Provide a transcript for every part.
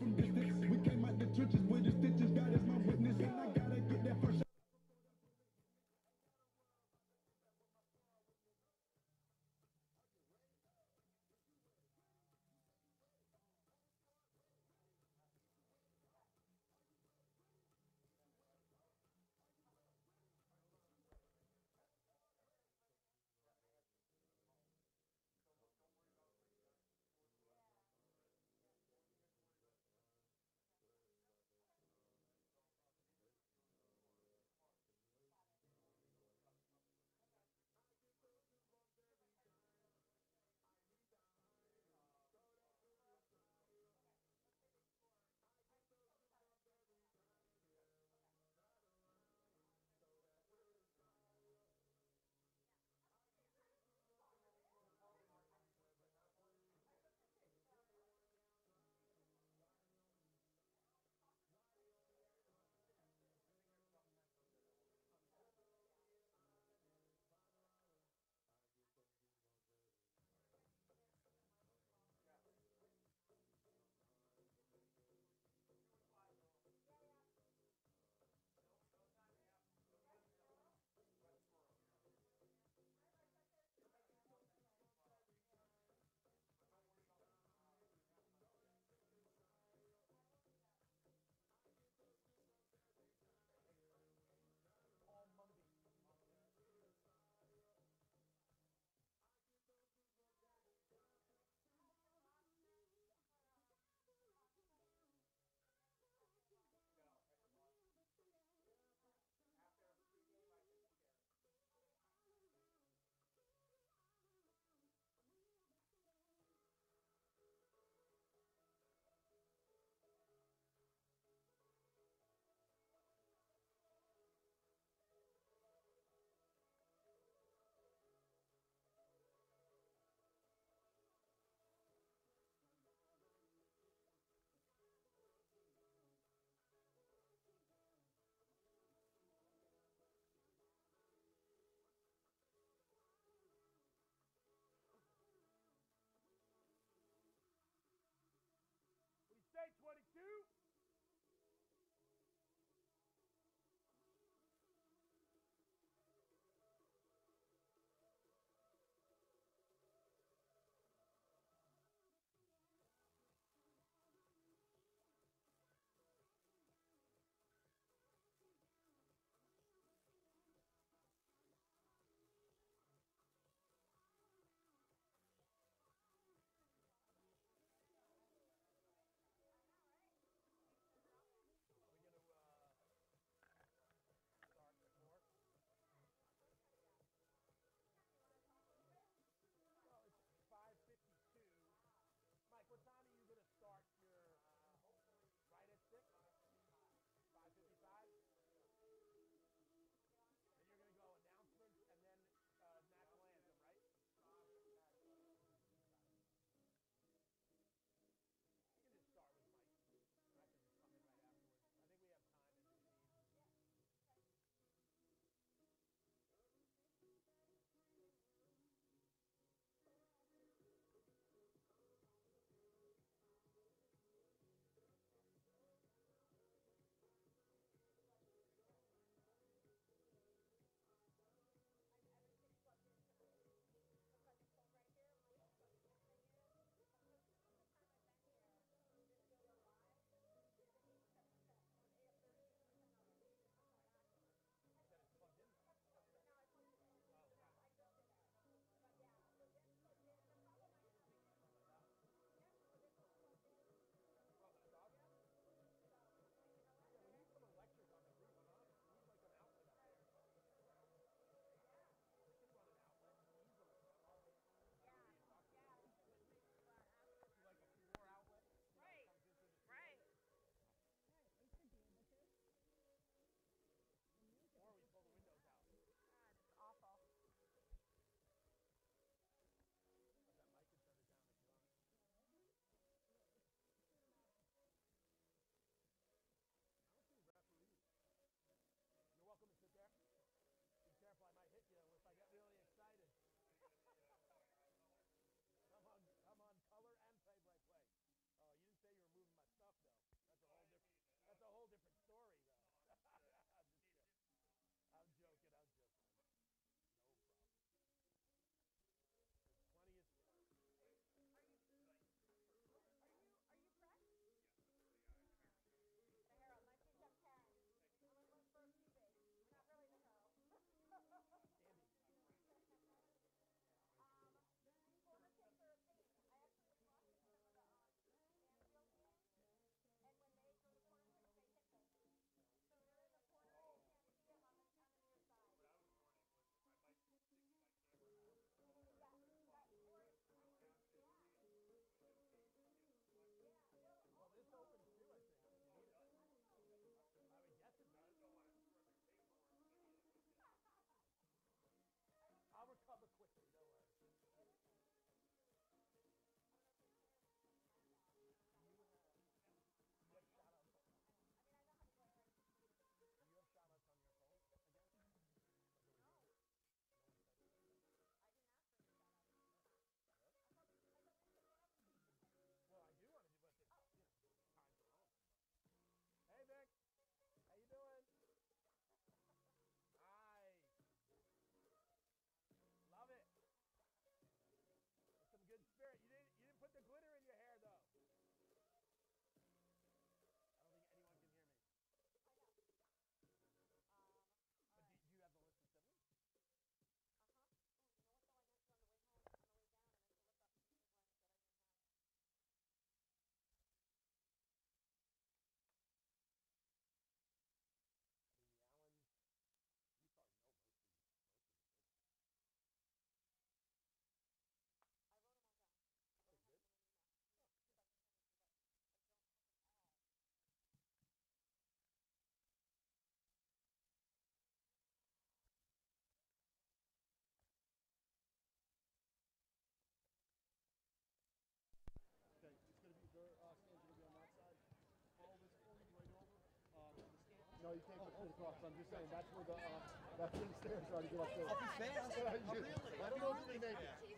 from distance. We came out the trenches with the stitches. God is my witness, and I gotta get that first shot. No, you can't go straight across. I'm just saying that's where the stairs are to get up there. I'll be fast. Really? I don't know if you can make it.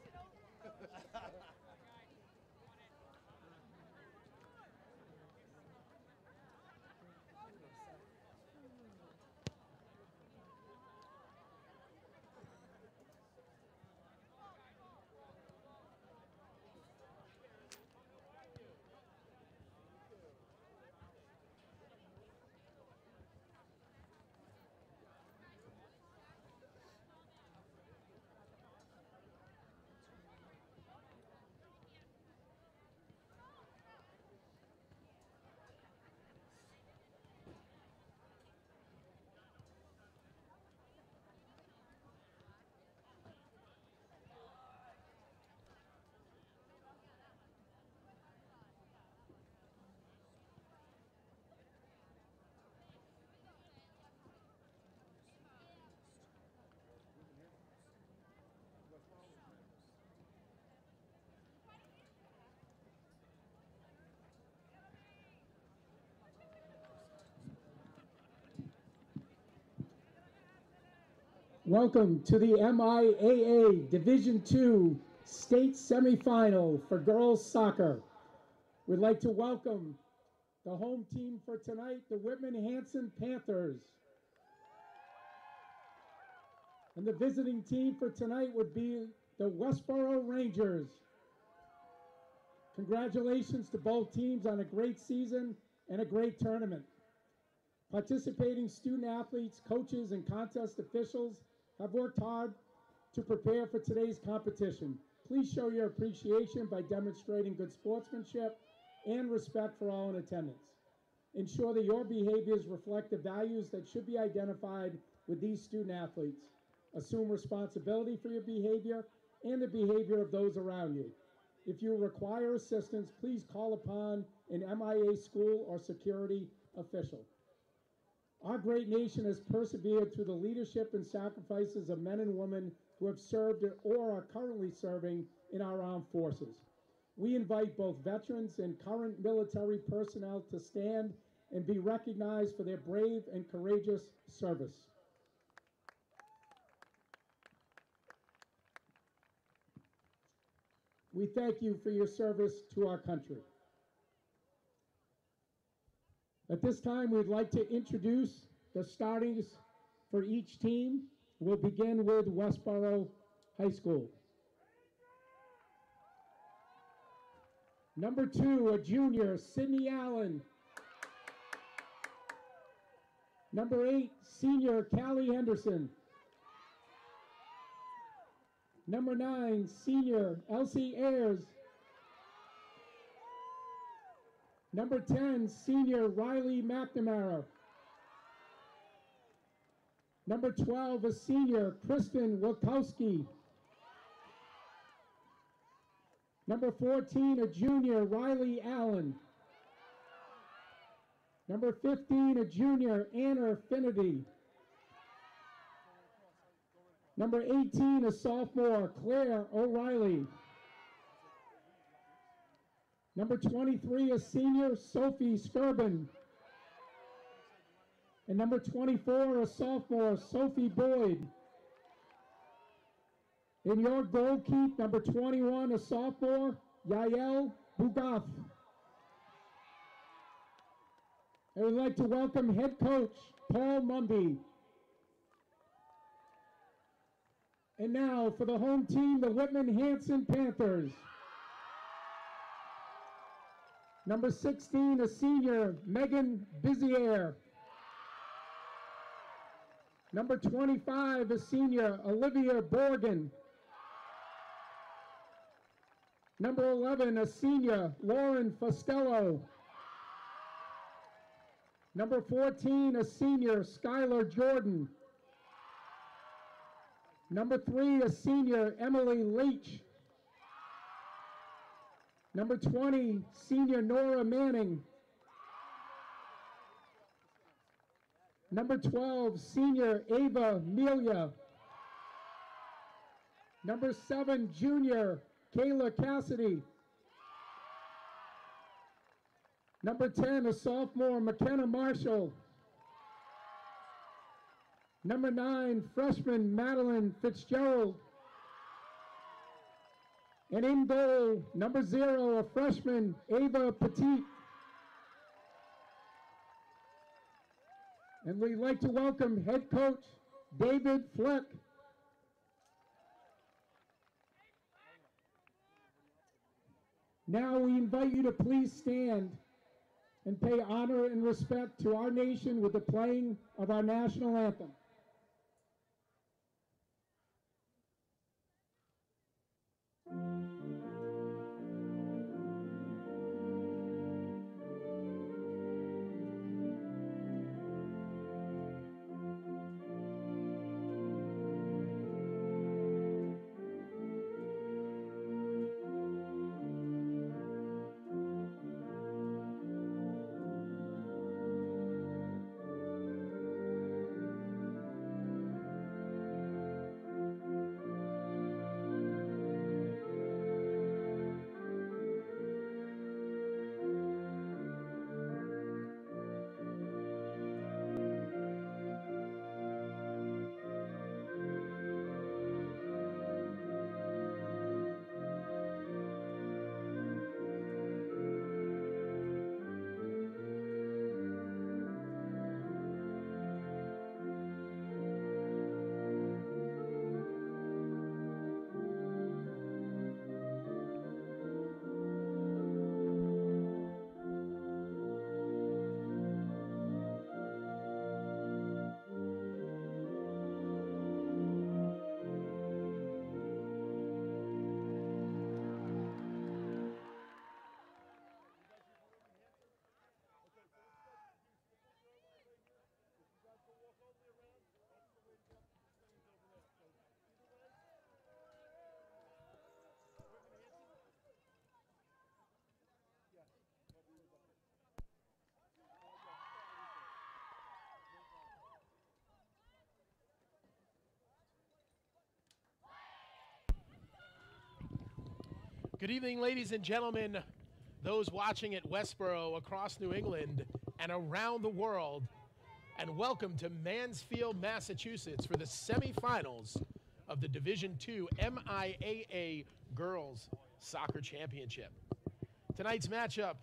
Welcome to the MIAA Division II State Semifinal for girls soccer. We'd like to welcome the home team for tonight, the Whitman-Hanson Panthers. And the visiting team for tonight would be the Westborough Rangers. Congratulations to both teams on a great season and a great tournament. Participating student athletes, coaches, and contest officials have worked hard to prepare for today's competition. Please show your appreciation by demonstrating good sportsmanship and respect for all in attendance. Ensure that your behaviors reflect the values that should be identified with these student athletes. Assume responsibility for your behavior and the behavior of those around you. If you require assistance, please call upon an MIA school or security official. Our great nation has persevered through the leadership and sacrifices of men and women who have served or are currently serving in our armed forces. We invite both veterans and current military personnel to stand and be recognized for their brave and courageous service. We thank you for your service to our country. At this time, we'd like to introduce the starters for each team. We'll begin with Westborough High School. Number 2, a junior, Sydney Allen. Number 8, senior, Callie Henderson. Number 9, senior, Elsie Ayers. Number 10, senior, Riley McNamara. Number 12, a senior, Kristen Wilkowski. Number 14, a junior, Riley Allen. Number 15, a junior, Anna Finity. Number 18, a sophomore, Claire O'Reilly. Number 23, a senior, Sophie Skirben. And number 24, a sophomore, Sophie Boyd. In your goalkeep, number 21, a sophomore, Yael Bugath. I would like to welcome head coach, Paul Mumby. And now for the home team, the Whitman-Hanson Panthers. Number 16, a senior, Megan Bizier. Number 25, a senior, Olivia Borgen. Number 11, a senior, Lauren Fostello. Number 14, a senior, Skylar Jordan. Number 3, a senior, Emily Leach. Number 20, senior, Nora Manning. Number 12, senior, Ava Melia. Number 7, junior, Kayla Cassidy. Number 10, a sophomore, McKenna Marshall. Number 9, freshman Madeline Fitzgerald. And in goal, number 0, a freshman, Ava Petit. And we'd like to welcome head coach David Fleck. Now we invite you to please stand and pay honor and respect to our nation with the playing of our national anthem. Good evening, ladies and gentlemen, those watching at Westborough, across New England, and around the world, and welcome to Mansfield, Massachusetts for the semifinals of the Division II MIAA Girls Soccer Championship. Tonight's matchup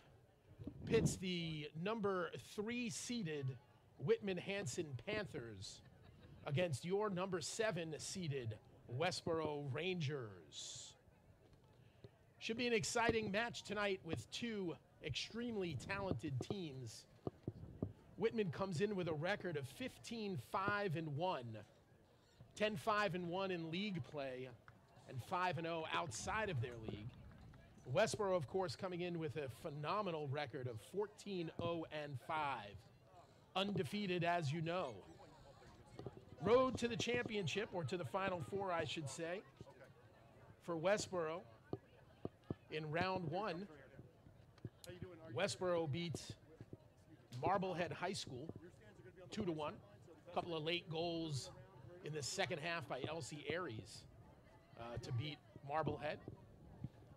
pits the number 3 seeded Whitman-Hanson Panthers against your number 7 seeded Westborough Rangers. Should be an exciting match tonight with two extremely talented teams. Whitman comes in with a record of 15-5-1, 10-5-1 in league play, and 5-0 outside of their league. Westborough, of course, coming in with a phenomenal record of 14-0-5, undefeated, as you know. Road to the championship, or to the Final Four, I should say, for Westborough. In round 1, Westborough beats Marblehead High School 2-1. A couple of late goals in the second half by Elsie Aries to beat Marblehead.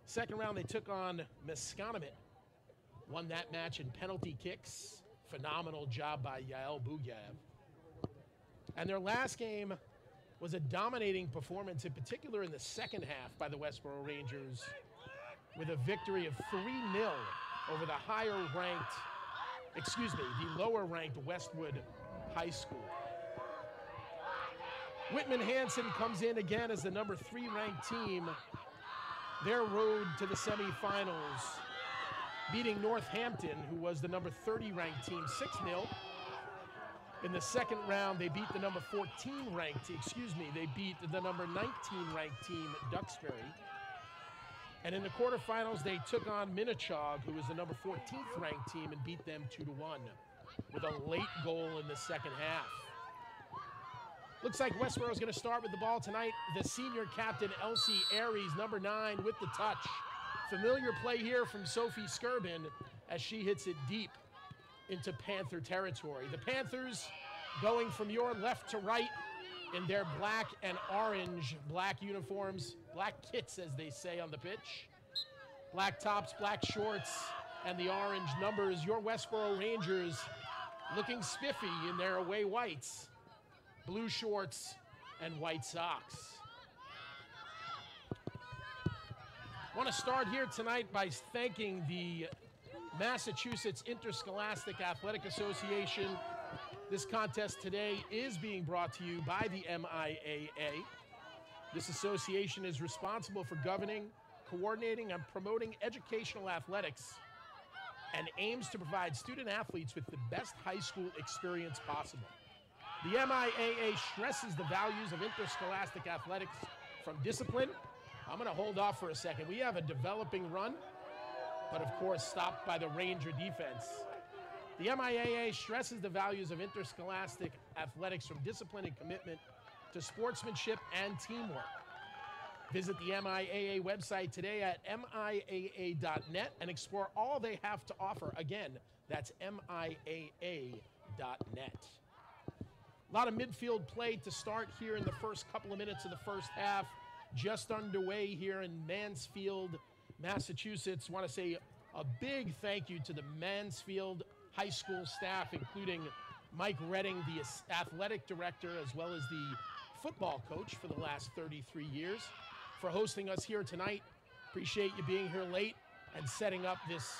Second round, they took on Masconomet. Won that match in penalty kicks. Phenomenal job by Yael Bugaev. And their last game was a dominating performance, in particular in the second half, by the Westborough Rangers, with a victory of 3-0 over the lower-ranked Westwood High School. Whitman-Hanson comes in again as the number 3 ranked team. Their road to the semifinals, beating Northampton, who was the number 30 ranked team, 6-0. In the second round, they beat the number 14 ranked, they beat the number 19 ranked team, Duxbury. And in the quarterfinals, they took on Minnechaug, who was the number 14th ranked team, and beat them 2-1 with a late goal in the second half. Looks like Westborough is going to start with the ball tonight. The senior captain, Elsie Aries, number 9, with the touch. Familiar play here from Sophie Skirbin as she hits it deep into Panther territory. The Panthers going from your left to right in their black and orange, black uniforms, black kits, as they say on the pitch. Black tops, black shorts, and the orange numbers. Your Westborough Rangers looking spiffy in their away whites. blue shorts, and white socks. I want to start here tonight by thanking the Massachusetts Interscholastic Athletic Association. This contest today is being brought to you by the MIAA. This association is responsible for governing, coordinating, and promoting educational athletics and aims to provide student athletes with the best high school experience possible. The MIAA stresses the values of interscholastic athletics from discipline. I'm going to hold off for a second. We have a developing run, but of course stopped by the Ranger defense. The MIAA stresses the values of interscholastic athletics from discipline and commitment to sportsmanship and teamwork. Visit the MIAA website today at MIAA.net and explore all they have to offer. Again, that's MIAA.net. A lot of midfield play to start here in the first couple of minutes of the first half. Just underway here in Mansfield, Massachusetts. Want to say a big thank you to the Mansfield High School staff, including Mike Redding, the athletic director, as well as the football coach for the last 33 years, for hosting us here tonight. Appreciate you being here late and setting up this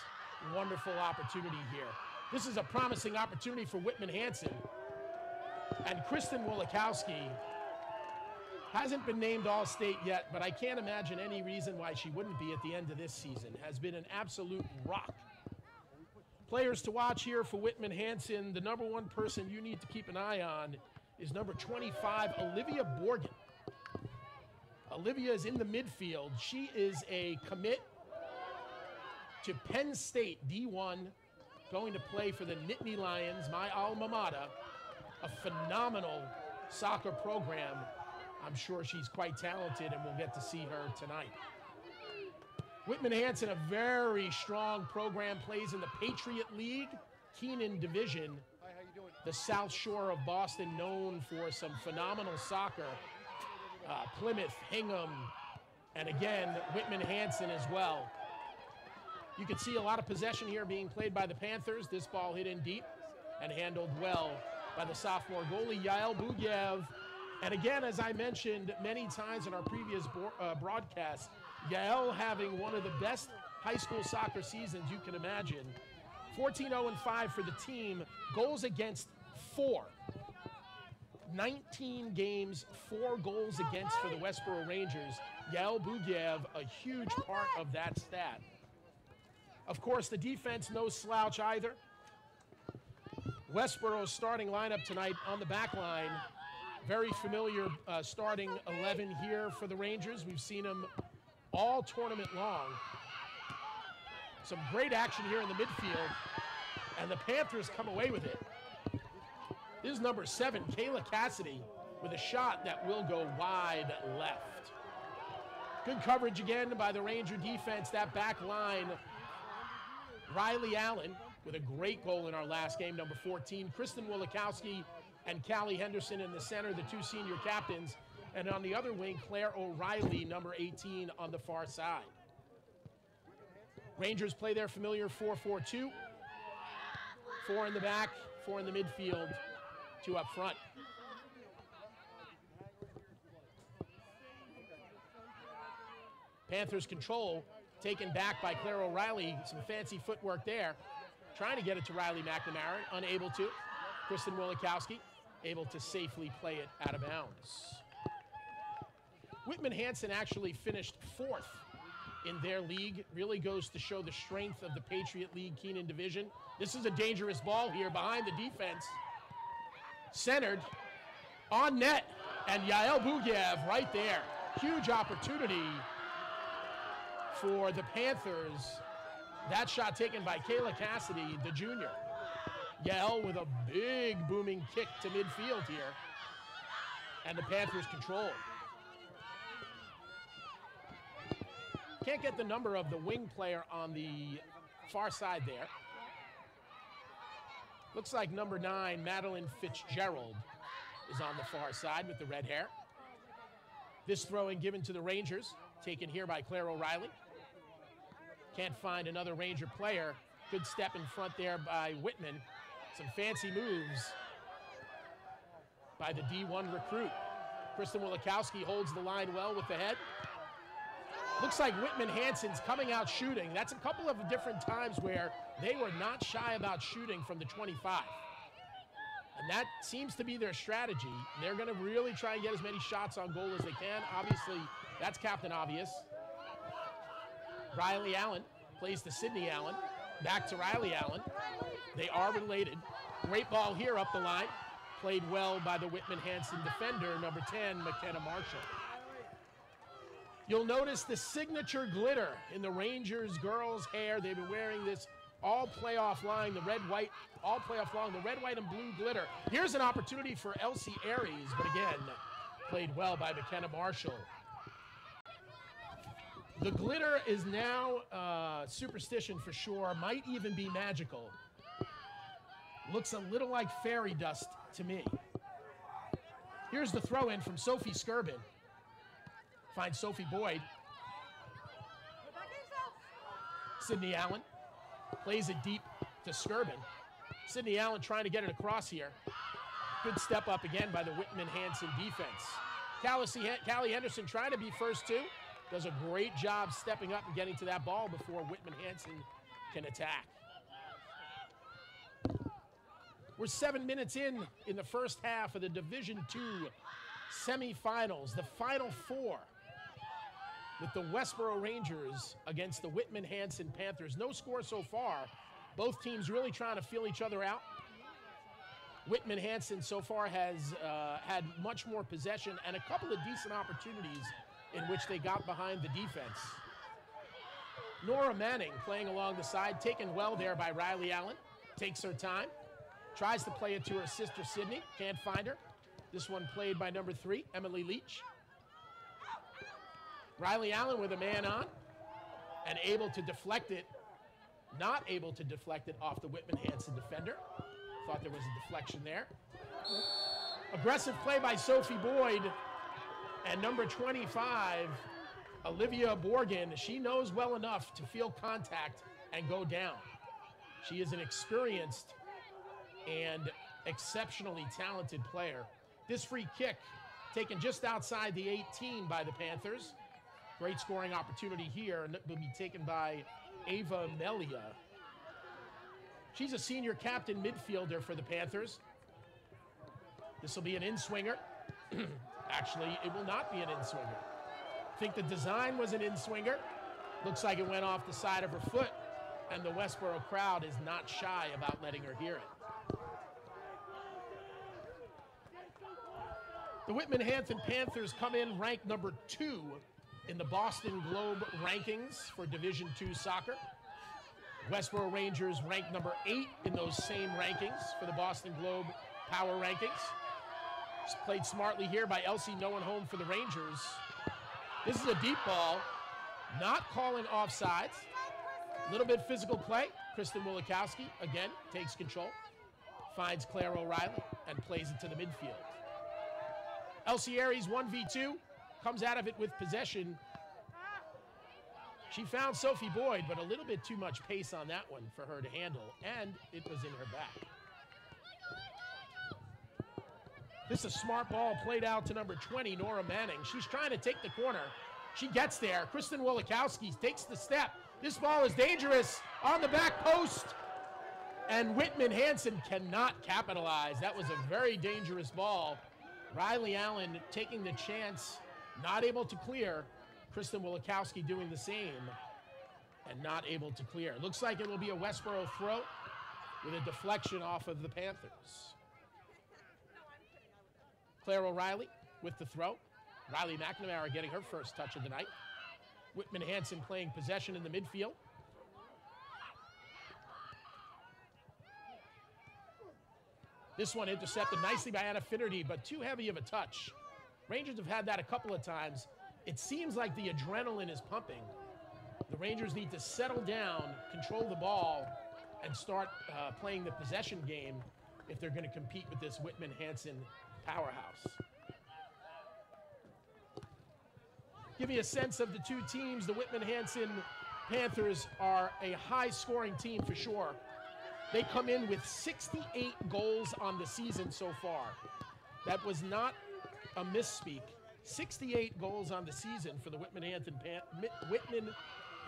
wonderful opportunity here. This is a promising opportunity for Whitman-Hanson. And Kristen Wolikowski hasn't been named All-State yet, but I can't imagine any reason why she wouldn't be at the end of this season. Has been an absolute rock. Players to watch here for Whitman-Hanson. The number one person you need to keep an eye on is number 25, Olivia Borgen. Olivia is in the midfield. She is a commit to Penn State D1, going to play for the Nittany Lions, my alma mater. A phenomenal soccer program. I'm sure she's quite talented, and we'll get to see her tonight. Whitman-Hanson, a very strong program, plays in the Patriot League, Keenan Division. Hi, how you doing? The South Shore of Boston, known for some phenomenal soccer. Plymouth, Hingham, and again, Whitman-Hanson as well. You can see a lot of possession here being played by the Panthers. This ball hit in deep and handled well by the sophomore goalie, Yael Bugiev. And again, as I mentioned many times in our previous broadcast, Yael having one of the best high school soccer seasons you can imagine. 14-0-5 for the team, goals against 4. 19 games, 4 goals against for the Westborough Rangers. Yael Bugiev, a huge part of that stat. Of course, the defense, no slouch either. Westborough's starting lineup tonight on the back line. Very familiar starting 11 here for the Rangers. We've seen them all tournament long. Some great action here in the midfield, and the Panthers come away with it. This is number 7, Kayla Cassidy, with a shot that will go wide left. Good coverage again by the Ranger defense. That back line, Riley Allen, with a great goal in our last game, number 14. Kristen Wolikowski and Callie Henderson in the center, the 2 senior captains. And on the other wing, Claire O'Reilly, number 18, on the far side. Rangers play their familiar 4-4-2. 4 in the back, 4 in the midfield, 2 up front. Panthers control, taken back by Claire O'Reilly. Some fancy footwork there. Trying to get it to Riley McNamara, unable to. Kristen Wolikowski able to safely play it out of bounds. Whitman-Hanson actually finished 4th in their league. Really goes to show the strength of the Patriot League Keenan Division. This is a dangerous ball here behind the defense. Centered on net, and Yael Bugiev right there. Huge opportunity for the Panthers. That shot taken by Kayla Cassidy, the junior. Yael with a big booming kick to midfield here. And the Panthers control. Can't get the number of the wing player on the far side there. Looks like number 9, Madeline Fitzgerald, is on the far side with the red hair. This throw-in given to the Rangers, taken here by Claire O'Reilly. Can't find another Ranger player. Good step in front there by Whitman. Some fancy moves. by the D1 recruit. Kristen Wilikowski holds the line well with the head. Looks like Whitman-Hanson's coming out shooting. That's a couple of different times where they were not shy about shooting from the 25. And that seems to be their strategy. They're going to really try and get as many shots on goal as they can. Obviously, that's Captain Obvious. Riley Allen plays to Sydney Allen. Back to Riley Allen. They are related. Great ball here up the line. Played well by the Whitman-Hanson defender, number 10, McKenna Marshall. You'll notice the signature glitter in the Rangers girls' hair. They've been wearing this all playoff line, the red, white, all playoff long, the red, white, and blue glitter. Here's an opportunity for Elsie Aries, but again, played well by McKenna Marshall. The glitter is now superstition for sure, might even be magical. Looks a little like fairy dust to me. Here's the throw in from Sophie Skirbin. Finds Sophie Boyd. Sydney Allen plays it deep to Skirbin. Sydney Allen trying to get it across here. Good step up again by the Whitman-Hanson defense. Callie Henderson trying to be first too. Does a great job stepping up and getting to that ball before Whitman-Hanson can attack. We're 7 minutes in the first half of the Division II semifinals, the Final Four, with the Westborough Rangers against the Whitman-Hanson Panthers. No score so far. Both teams really trying to feel each other out. Whitman-Hanson so far has had much more possession and a couple of decent opportunities in which they got behind the defense. Nora Manning playing along the side, taken well there by Riley Allen. Takes her time. Tries to play it to her sister Sydney. Can't find her. This one played by number 3, Emily Leach. Riley Allen with a man on and able to deflect it. Not able to deflect it off the Whitman-Hanson defender. Thought there was a deflection there. Aggressive play by Sophie Boyd. And number 25, Olivia Borgen, she knows well enough to feel contact and go down. She is an experienced and exceptionally talented player. This free kick taken just outside the 18 by the Panthers. Great scoring opportunity here, and will be taken by Ava Melia. She's a senior captain midfielder for the Panthers. This will be an in-swinger. Actually, it will not be an in-swinger. I think the design was an in-swinger. Looks like it went off the side of her foot, and the Westborough crowd is not shy about letting her hear it. The Whitman-Hanson Panthers come in ranked number 2 in the Boston Globe rankings for Division II soccer. Westborough Rangers ranked number 8 in those same rankings for the Boston Globe power rankings. It's played smartly here by Elsie Nowen home for the Rangers. This is a deep ball, not calling offsides. A little bit physical play. Kristen Wilikowski, again, takes control. Finds Claire O'Reilly and plays it to the midfield. Elsie Aries 1v2, comes out of it with possession. She found Sophie Boyd, but a little bit too much pace on that one for her to handle, and it was in her back. This is a smart ball played out to number 20, Nora Manning. She's trying to take the corner. She gets there. Kristen Wilikowski takes the step. This ball is dangerous on the back post, and Whitman-Hanson cannot capitalize. That was a very dangerous ball. Riley Allen taking the chance, not able to clear. Kristen Wilikowski doing the same and not able to clear. Looks like it will be a Westborough throw with a deflection off of the Panthers. Claire O'Reilly with the throw. Riley McNamara getting her first touch of the night. Whitman-Hanson playing possession in the midfield. This one intercepted nicely by Anna Finnerty, but too heavy of a touch. Rangers have had that a couple of times. It seems like the adrenaline is pumping. The Rangers need to settle down, control the ball, and start playing the possession game if they're going to compete with this Whitman-Hanson powerhouse. Give you a sense of the two teams. The Whitman-Hanson Panthers are a high-scoring team for sure. They come in with 68 goals on the season so far. That was not a misspeak. 68 goals on the season for the Whitman-Hanson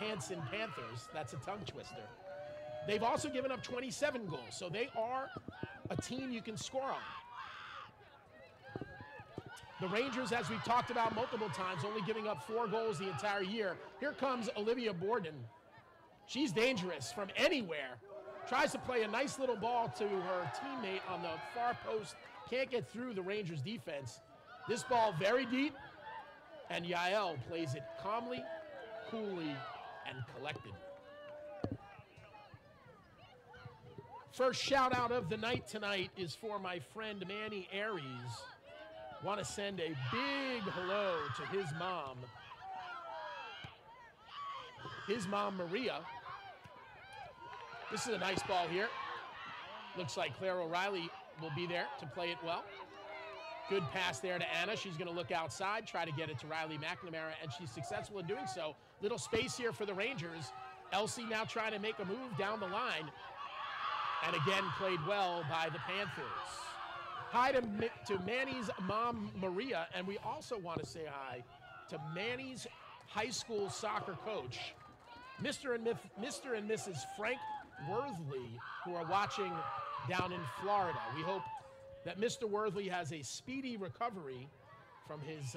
Panthers. That's a tongue twister. They've also given up 27 goals, so they are a team you can score on. The Rangers, as we've talked about multiple times, only giving up 4 goals the entire year. Here comes Olivia Borgen. She's dangerous from anywhere. Tries to play a nice little ball to her teammate on the far post. Can't get through the Rangers defense. This ball very deep, and Yael plays it calmly, coolly, and collected. First shout out of the night tonight is for my friend Manny Aries. Want to send a big hello to his mom Maria. This is a nice ball here. Looks like Claire O'Reilly will be there to play it well. Good pass there to Anna. She's going to look outside, try to get it to Riley McNamara, and she's successful in doing so. Little space here for the Rangers. Elsie now trying to make a move down the line. And again, played well by the Panthers. Hi to Manny's mom, Maria, and we also want to say hi to Manny's high school soccer coach, Mr. and Mrs. Frank Worthley, who are watching down in Florida. We hope that Mr. Worthley has a speedy recovery from his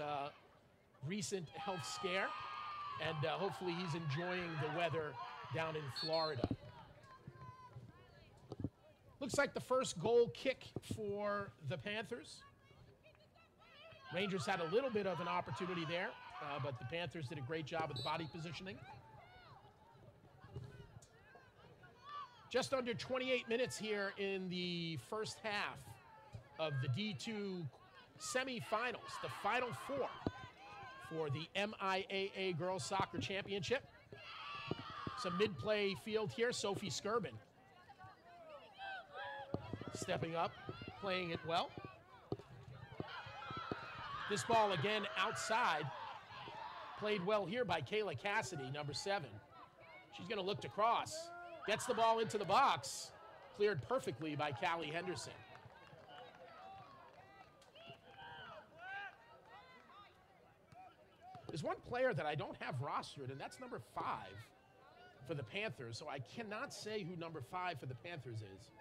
recent health scare, and hopefully he's enjoying the weather down in Florida. Looks like the first goal kick for the Panthers. Rangers had a little bit of an opportunity there, but the Panthers did a great job with body positioning. Just under 28 minutes here in the first half of the D2 semifinals, the Final Four for the MIAA Girls Soccer Championship. Some mid-play field here, Sophie Skirbin stepping up, playing it well. This ball again outside, played well here by Kayla Cassidy, number 7. She's going to look to cross, gets the ball into the box, cleared perfectly by Callie Henderson. There's one player that I don't have rostered, and that's number 5 for the Panthers, so I cannot say who number 5 for the Panthers is.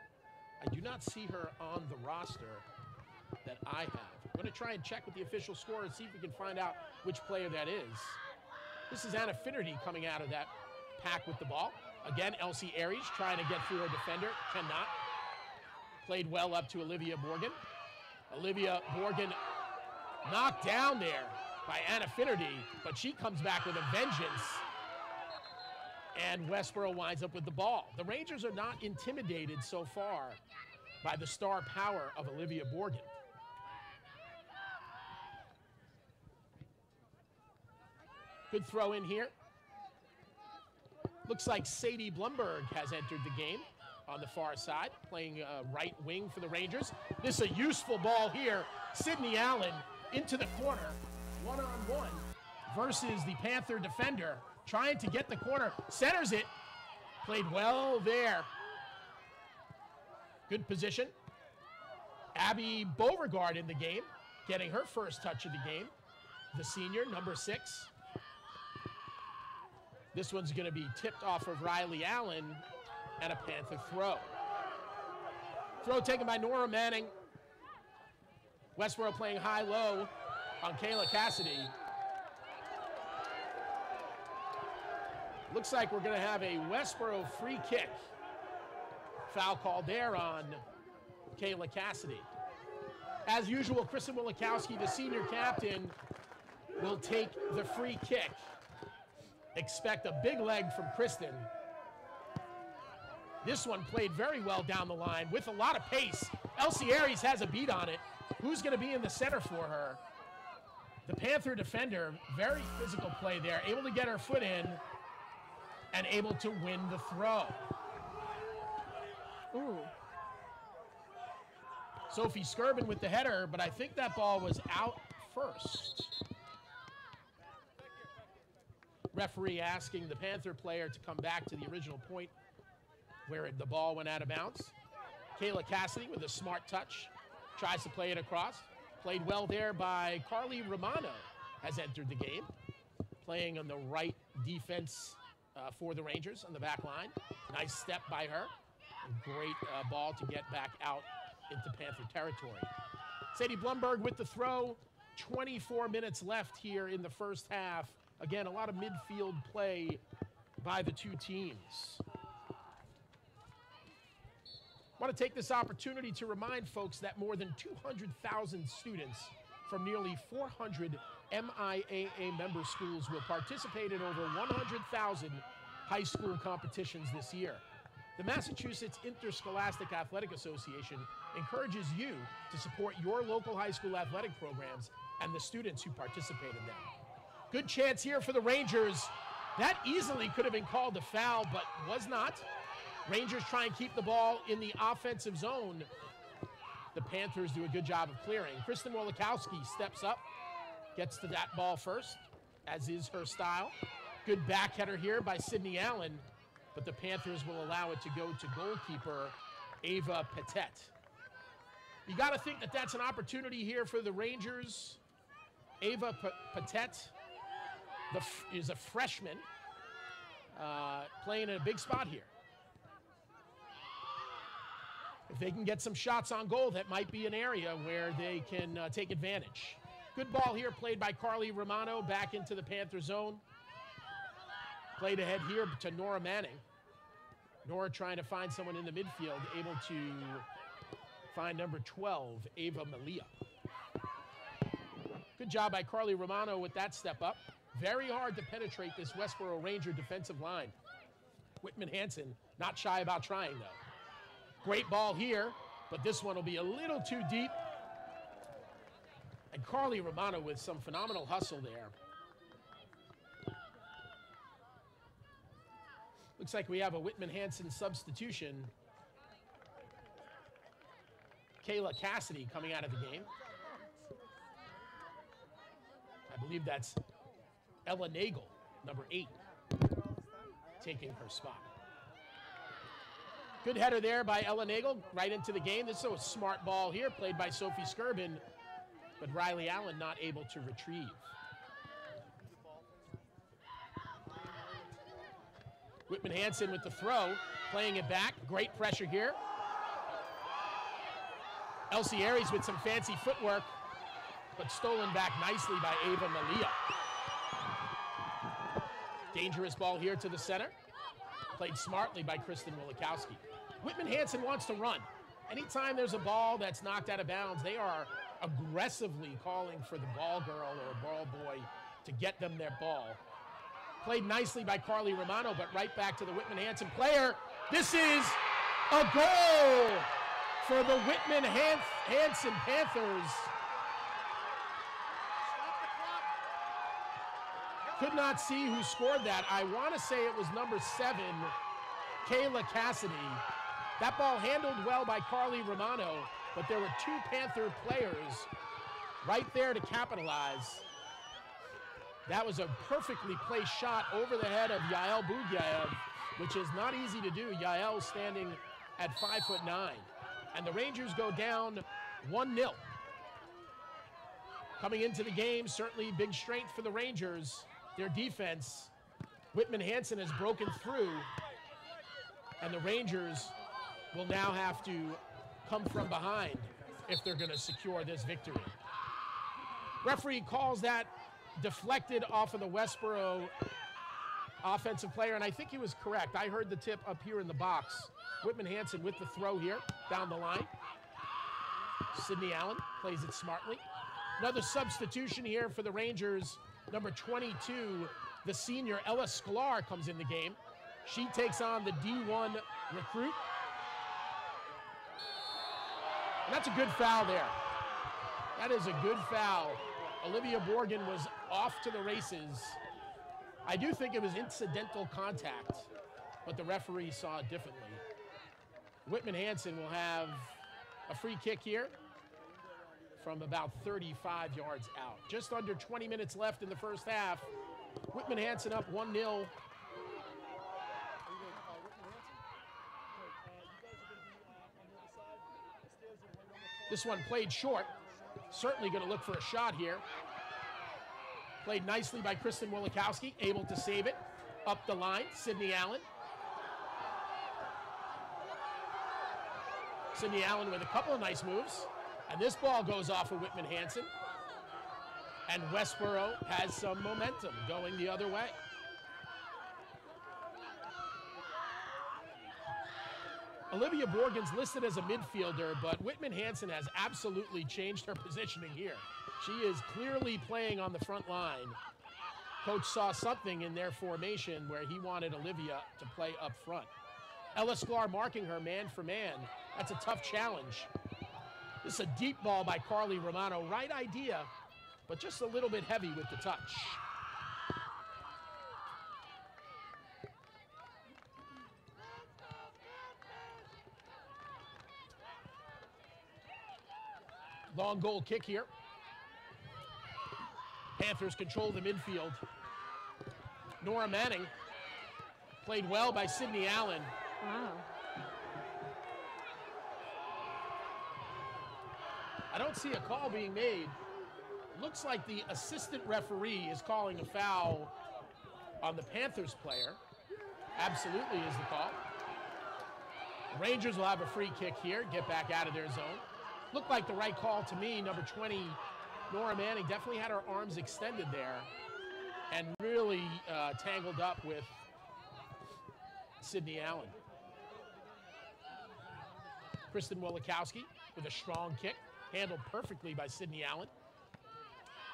I do not see her on the roster that I have. I'm going to try and check with the official score and see if we can find out which player that is. This is Anna Finnerty coming out of that pack with the ball. Again, Elsie Aries trying to get through her defender, cannot. Played well up to Olivia Borgen. Olivia Borgen knocked down there by Anna Finnerty, but she comes back with a vengeance. And Westborough winds up with the ball. The Rangers are not intimidated so far by the star power of Olivia Borgen. Good throw in here. Looks like Sadie Blumberg has entered the game on the far side, playing right wing for the Rangers. This is a useful ball here. Sydney Allen into the corner, one-on-one versus the Panther defender. Trying to get the corner, centers it, played well there. Good position. Abby Beauregard in the game, getting her first touch of the game. The senior, number 6. This one's going to be tipped off of Riley Allen and a Panther throw. Throw taken by Nora Manning. Westborough playing high-low on Kayla Cassidy. Looks like we're going to have a Westborough free kick. Foul called there on Kayla Cassidy. As usual, Kristen Wilikowski, the senior captain, will take the free kick. Expect a big leg from Kristen. This one played very well down the line with a lot of pace. Elsie Aries has a beat on it. Who's going to be in the center for her? The Panther defender, very physical play there, able to get her foot in and able to win the throw. Ooh. Sophie Skirbin with the header, but I think that ball was out first. Referee asking the Panther player to come back to the original point where the ball went out of bounds. Kayla Cassidy with a smart touch, tries to play it across. Played well there by Carly Romano, has entered the game. Playing on the right defense for the Rangers on the back line. Nice step by her. A great ball to get back out into Panther territory. Sadie Blumberg with the throw. 24 minutes left here in the first half. Again, a lot of midfield play by the two teams. I want to take this opportunity to remind folks that more than 200,000 students from nearly 400 MIAA member schools will participate in over 100,000 high school competitions this year. The Massachusetts Interscholastic Athletic Association encourages you to support your local high school athletic programs and the students who participate in them. Good chance here for the Rangers. That easily could have been called a foul, but was not. Rangers try and keep the ball in the offensive zone. The Panthers do a good job of clearing. Kristen Wolikowski steps up, gets to that ball first, as is her style. Good backheader here by Sydney Allen, but the Panthers will allow it to go to goalkeeper Ava Patet. You got to think that that's an opportunity here for the Rangers. Ava Patet is a freshman playing in a big spot here. If they can get some shots on goal, that might be an area where they can take advantage. Good ball here played by Carly Romano back into the Panther zone. Played ahead here to Nora Manning. Nora trying to find someone in the midfield, able to find number 12, Ava Malia. Good job by Carly Romano with that step up. Very hard to penetrate this Westborough Ranger defensive line. Whitman-Hanson not shy about trying though. Great ball here, but this one will be a little too deep. And Carly Romano with some phenomenal hustle there. Looks like we have a Whitman-Hanson substitution. Kayla Cassidy coming out of the game. I believe that's Ella Nagel, number 8, taking her spot. Good header there by Ella Nagel, right into the game. This is a smart ball here, played by Sophie Skirbin, but Riley Allen not able to retrieve. Whitman-Hanson with the throw, playing it back. Great pressure here. Elsie Aries with some fancy footwork, but stolen back nicely by Ava Malia. Dangerous ball here to the center. Played smartly by Kristen Wolikowski. Whitman-Hanson wants to run. Anytime there's a ball that's knocked out of bounds, they are aggressively calling for the ball girl or ball boy to get them their ball. Played nicely by Carly Romano, but right back to the Whitman-Hanson player. This is a goal for the Whitman-Hanson Panthers. Could not see who scored that. I want to say it was number 7, Kayla Cassidy. That ball handled well by Carly Romano, but there were 2 Panther players right there to capitalize. That was a perfectly placed shot over the head of Yael Bugyaev, which is not easy to do. Yael standing at 5'9". And the Rangers go down 1-0. Coming into the game, certainly big strength for the Rangers. Their defense, Whitman-Hanson has broken through, and the Rangers will now have to come from behind if they're going to secure this victory. Referee calls that deflected off of the Westborough offensive player, and I think he was correct. I heard the tip up here in the box. Whitman-Hanson with the throw here down the line. Sydney Allen plays it smartly. Another substitution here for the Rangers. Number 22, the senior Ella Sklar comes in the game. She takes on the D1 recruit. And that's a good foul there. That is a good foul. Olivia Borgen was off to the races. I do think it was incidental contact, but the referee saw it differently. Whitman-Hanson will have a free kick here from about 35 yards out. Just under 20 minutes left in the first half. Whitman-Hanson up 1-0. This one played short. certainly going to look for a shot here. Played nicely by Kristen Wolikowski, able to save it. Up the line, Sydney Allen. Sydney Allen with a couple of nice moves. And this ball goes off of Whitman-Hanson. And Westborough has some momentum going the other way. Olivia Borgen's listed as a midfielder, but Whitman-Hanson has absolutely changed her positioning here. She is clearly playing on the front line. Coach saw something in their formation where he wanted Olivia to play up front. Ella Sklar marking her man for man. That's a tough challenge. This is a deep ball by Carly Romano. Right idea, but just a little bit heavy with the touch. Long goal kick here. Panthers control the midfield. Nora Manning played well by Sydney Allen. Wow. I don't see a call being made. Looks like the assistant referee is calling a foul on the Panthers player. Absolutely is the call. The Rangers will have a free kick here, get back out of their zone. Looked like the right call to me. Number 20, Nora Manning, definitely had her arms extended there and really tangled up with Sydney Allen. Kristen Wolikowski with a strong kick, handled perfectly by Sydney Allen.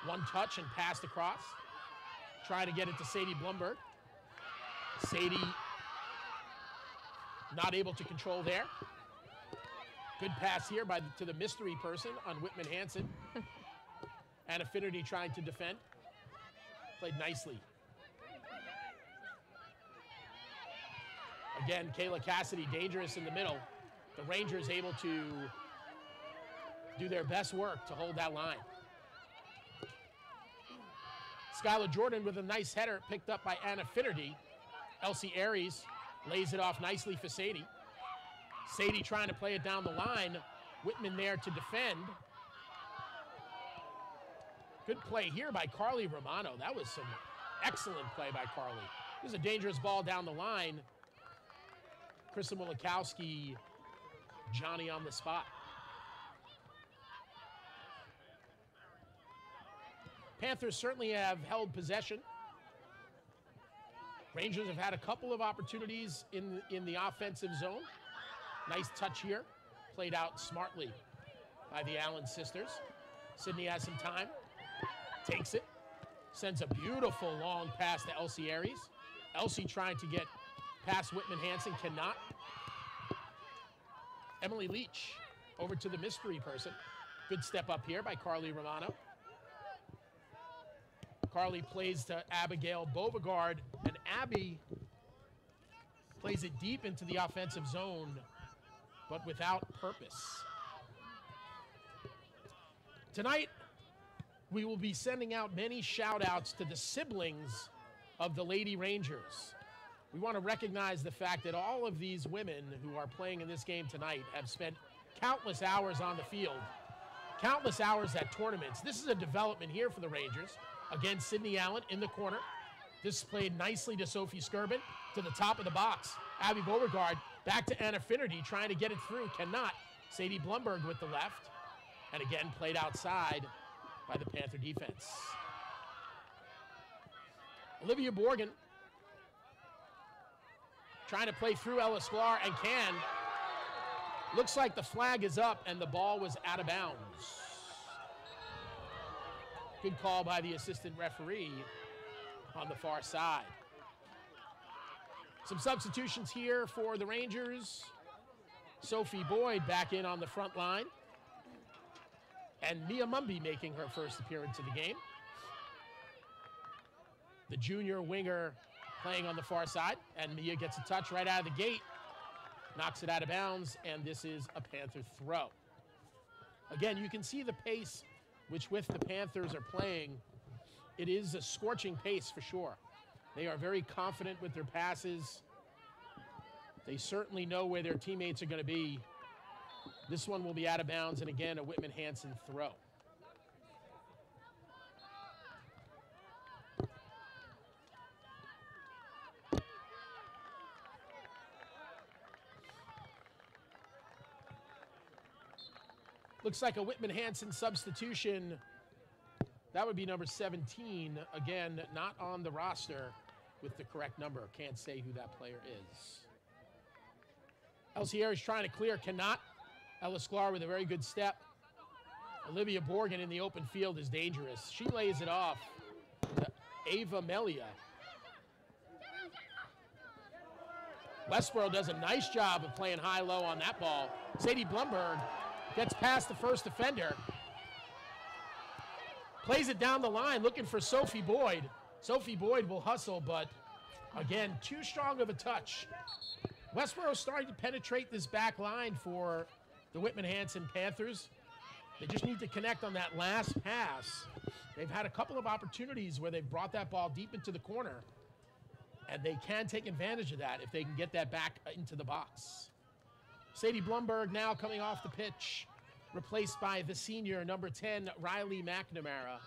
One touch and passed across. Trying to get it to Sadie Blumberg. Sadie not able to control there. Good pass here to the mystery person on Whitman-Hanson. And Affinity trying to defend. Played nicely. Again, Kayla Cassidy dangerous in the middle. The Rangers able to do their best work to hold that line. Skylar Jordan with a nice header picked up by Anna Finnerty. Elsie Aries lays it off nicely for Sadie. Sadie trying to play it down the line. Whitman there to defend. Good play here by Carly Romano. That was some excellent play by Carly. This is a dangerous ball down the line. Kristen Wolikowski, Johnny on the spot. Panthers certainly have held possession. Rangers have had a couple of opportunities in the offensive zone. Nice touch here, played out smartly by the Allen sisters. Sydney has some time, takes it, sends a beautiful long pass to Elsie Aries. Elsie trying to get past Whitman-Hanson, cannot. Emily Leach over to the mystery person. Good step up here by Carly Romano. Carly plays to Abigail Beauregard, and Abby plays it deep into the offensive zone, but without purpose. Tonight, we will be sending out many shout-outs to the siblings of the Lady Rangers. We want to recognize the fact that all of these women who are playing in this game tonight have spent countless hours on the field, countless hours at tournaments. This is a development here for the Rangers. Again, Sydney Allen in the corner. This played nicely to Sophie Skirvin to the top of the box. Abby Beauregard back to Anna Finnerty trying to get it through, cannot. Sadie Blumberg with the left. And again, played outside by the Panther defense. Olivia Borgen trying to play through Ella Sklar and can. Looks like the flag is up and the ball was out of bounds. Good call by the assistant referee on the far side. Some substitutions here for the Rangers. Sophie Boyd back in on the front line. And Mia Mumby making her first appearance of the game. The junior winger playing on the far side. And Mia gets a touch right out of the gate. Knocks it out of bounds, and this is a Panther throw. Again, you can see the pace with the Panthers are playing. It is a scorching pace for sure. They are very confident with their passes. They certainly know where their teammates are going to be. This one will be out of bounds, and again, a Whitman-Hanson throw. Looks like a Whitman-Hanson substitution. That would be number 17. Again, not on the roster with the correct number. Can't say who that player is. Elsier is trying to clear, cannot. Ellis Sklar with a very good step. Olivia Borgen in the open field is dangerous. She lays it off to Ava Melia. Westborough does a nice job of playing high-low on that ball. Sadie Blumberg gets past the first defender. Plays it down the line, looking for Sophie Boyd. Sophie Boyd will hustle, but again, too strong of a touch. Westborough starting to penetrate this back line for the Whitman-Hanson Panthers. They just need to connect on that last pass. They've had a couple of opportunities where they've brought that ball deep into the corner, and they can take advantage of that if they can get that back into the box. Sadie Blumberg now coming off the pitch, replaced by the senior, number 10, Riley McNamara.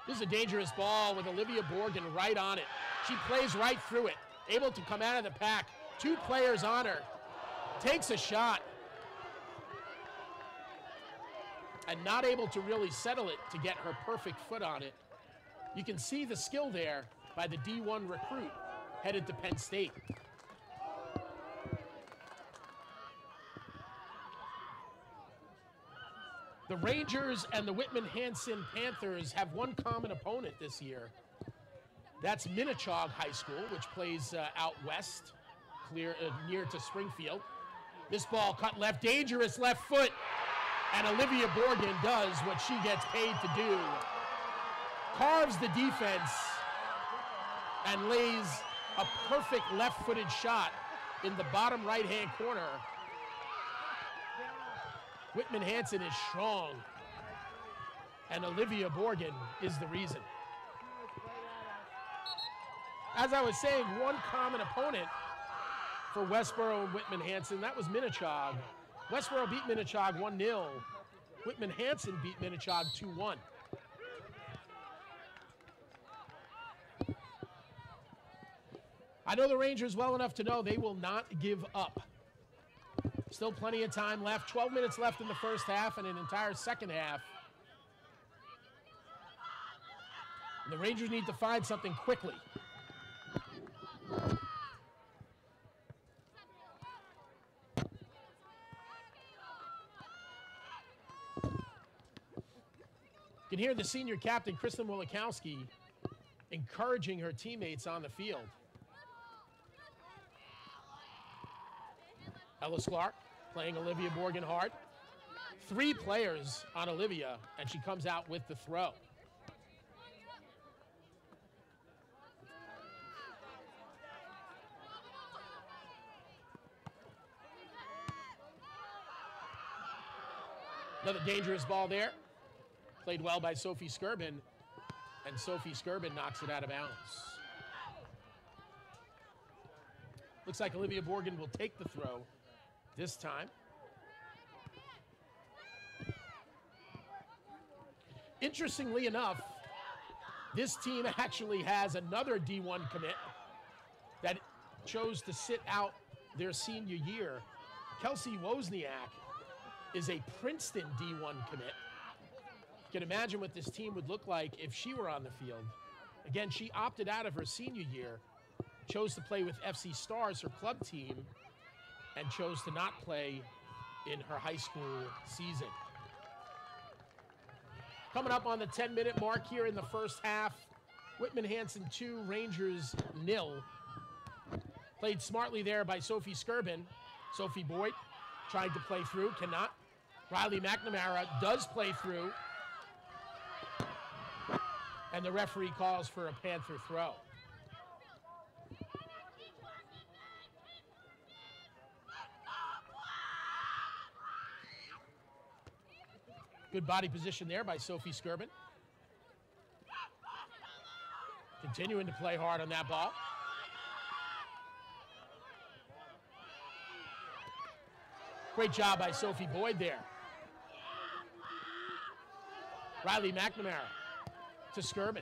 This is a dangerous ball with Olivia Borgen right on it. She plays right through it, able to come out of the pack. 2 players on her. Takes a shot. And not able to really settle it to get her perfect foot on it. You can see the skill there by the D1 recruit headed to Penn State. The Rangers and the Whitman-Hanson Panthers have one common opponent this year. That's Minnechaug High School, which plays out west, near to Springfield. This ball cut left, dangerous left foot, and Olivia Borgen does what she gets paid to do. Carves the defense and lays a perfect left-footed shot in the bottom right-hand corner. Whitman-Hanson is strong, and Olivia Borgen is the reason. As I was saying, one common opponent for Westborough and Whitman-Hanson, that was Minnechaug. Westborough beat Minnechaug 1-0. Whitman-Hanson beat Minnechaug 2-1. I know the Rangers well enough to know they will not give up. Still plenty of time left. 12 minutes left in the first half and an entire second half. And the Rangers need to find something quickly. You can hear the senior captain, Kristen Wolikowski, encouraging her teammates on the field. Ellis Clark playing Olivia Borgen hard. 3 players on Olivia, and she comes out with the throw. Another dangerous ball there. Played well by Sophie Skirbin, and Sophie Skirbin knocks it out of bounds. Looks like Olivia Borgen will take the throw this time. Interestingly enough, this team actually has another D1 commit that chose to sit out their senior year. Kelsey Wozniak is a Princeton D1 commit. You can imagine what this team would look like if she were on the field. Again, she opted out of her senior year, chose to play with FC Stars, her club team, and chose to not play in her high school season. Coming up on the 10-minute mark here in the first half, Whitman-Hanson 2, Rangers 0. Played smartly there by Sophie Skirbin. Sophie Boyd tried to play through, cannot. Riley McNamara does play through. And the referee calls for a Panther throw. Good body position there by Sophie Skirbin. Continuing to play hard on that ball. Great job by Sophie Boyd there. Riley McNamara to Skirbin.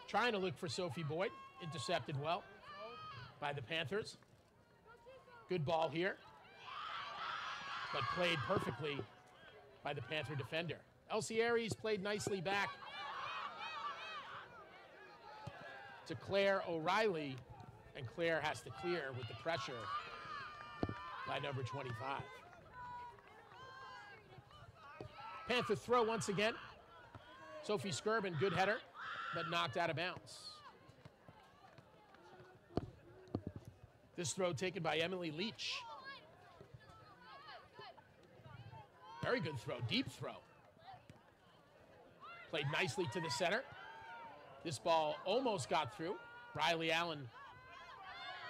Trying to look for Sophie Boyd. Intercepted well by the Panthers. Good ball here. but played perfectly by the Panther defender. Elsie played nicely back to Claire O'Reilly, and Claire has to clear with the pressure by number 25. Panther throw once again. Sophie Skirben, good header, but knocked out of bounds. This throw taken by Emily Leach. Very good throw, deep throw. Played nicely to the center. This ball almost got through. Riley Allen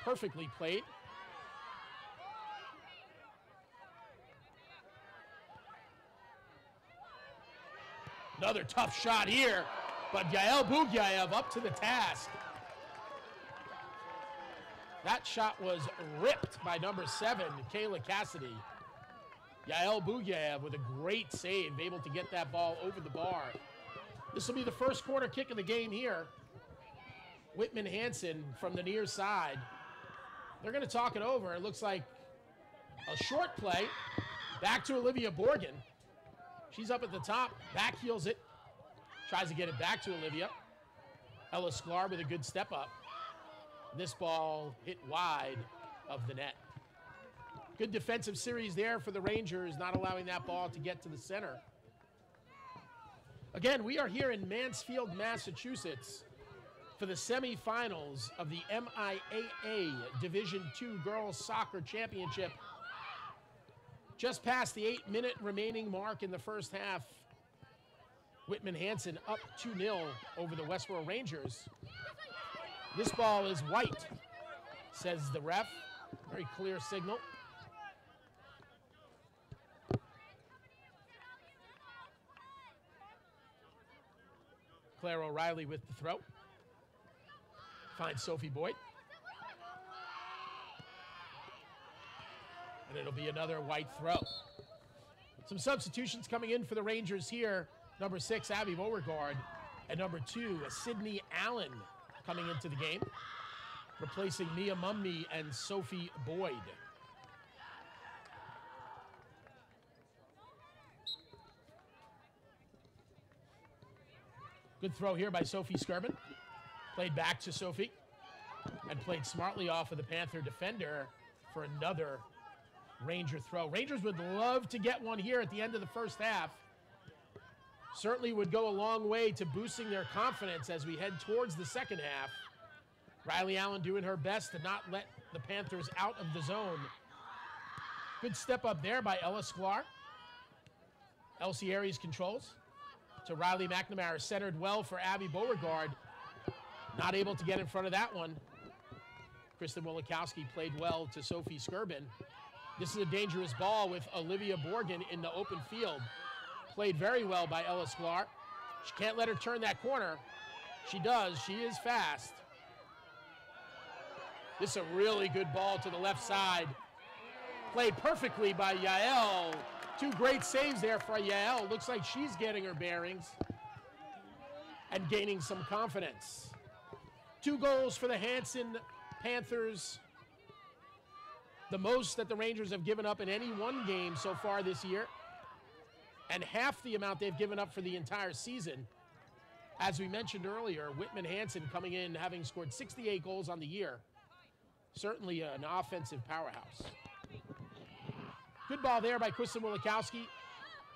perfectly played. Another tough shot here, but Yael Bugyaev up to the task. That shot was ripped by number 7, Kayla Cassidy. Yael Bugyaev with a great save, able to get that ball over the bar. This will be the first corner kick of the game here. Whitman-Hanson from the near side. They're going to talk it over. It looks like a short play. Back to Olivia Borgen. She's up at the top, back heels it. Tries to get it back to Olivia. Ella Sklar with a good step up. This ball hit wide of the net. Good defensive series there for the Rangers, not allowing that ball to get to the center. Again, we are here in Mansfield, Massachusetts for the semifinals of the MIAA Division II Girls Soccer Championship. Just past the 8-minute remaining mark in the first half. Whitman-Hanson up 2-0 over the Westborough Rangers. This ball is white, says the ref. Very clear signal. Claire O'Reilly with the throw. Finds Sophie Boyd. And it'll be another white throw. Some substitutions coming in for the Rangers here. Number 6, Abby Beauregard. And number 2, Sydney Allen coming into the game, replacing Mia Mumney and Sophie Boyd. Good throw here by Sophie Skirben. Played back to Sophie and played smartly off of the Panther defender for another Ranger throw. Rangers would love to get one here at the end of the first half. Certainly would go a long way to boosting their confidence as we head towards the second half. Riley Allen doing her best to not let the Panthers out of the zone. Good step up there by Ella Sklar. Elsie Aries controls to Riley McNamara, centered well for Abby Beauregard. Not able to get in front of that one. Kristen Wolikowski played well to Sophie Skirben. This is a dangerous ball with Olivia Borgen in the open field. Played very well by Ella Sklar. She can't let her turn that corner. She does. She is fast. This is a really good ball to the left side. Played perfectly by Yael. 2 great saves there for Yael. Looks like she's getting her bearings and gaining some confidence. 2 goals for the Hanson Panthers. The most that the Rangers have given up in any one game so far this year. And half the amount they've given up for the entire season. As we mentioned earlier, Whitman-Hanson coming in having scored 68 goals on the year. Certainly an offensive powerhouse. Good ball there by Kristen Wolikowski.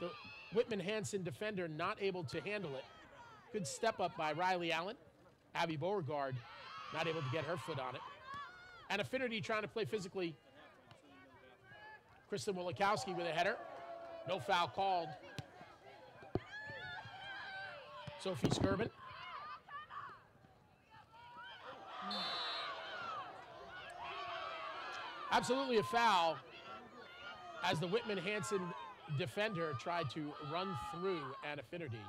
The Whitman-Hanson defender not able to handle it. Good step up by Riley Allen. Abby Beauregard not able to get her foot on it. And Affinity trying to play physically. Kristen Wolikowski with a header. No foul called. Sophie Skirben. Absolutely a foul as the Whitman-Hanson defender tried to run through an Affinity.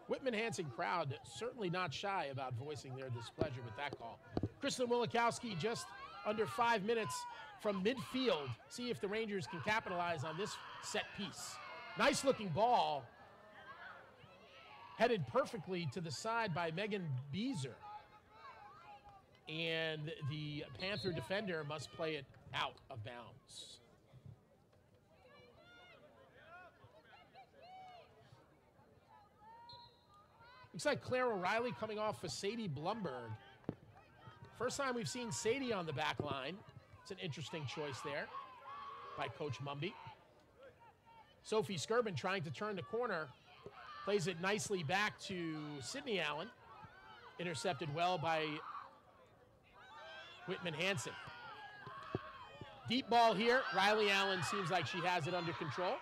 Whitman-Hanson crowd certainly not shy about voicing their displeasure with that call. Kristen Wolikowski just under 5 minutes from midfield. See if the Rangers can capitalize on this set piece. Nice looking ball. Headed perfectly to the side by Megan Beezer. And the Panther defender must play it out of bounds. Looks like Claire O'Reilly coming off for Sadie Blumberg. First time we've seen Sadie on the back line. It's an interesting choice there by Coach Mumby. Sophie Skirvin trying to turn the corner. Plays it nicely back to Sydney Allen. Intercepted well by Whitman-Hanson. Deep ball here. Riley Allen seems like she has it under control.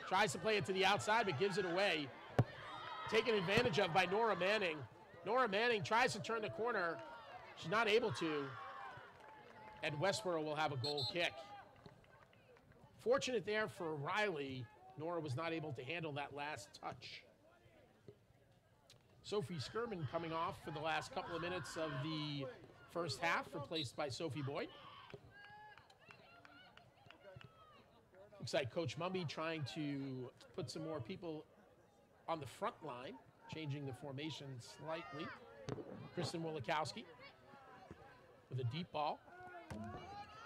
Tries to play it to the outside, but gives it away. Taken advantage of by Nora Manning. Nora Manning tries to turn the corner. She's not able to. And Westborough will have a goal kick. Fortunate there for Riley. Nora was not able to handle that last touch. Sophie Skirvin coming off for the last couple of minutes of the first half, replaced by Sophie Boyd. Looks like Coach Mumby trying to put some more people on the front line, changing the formation slightly. Kristen Wolikowski with a deep ball.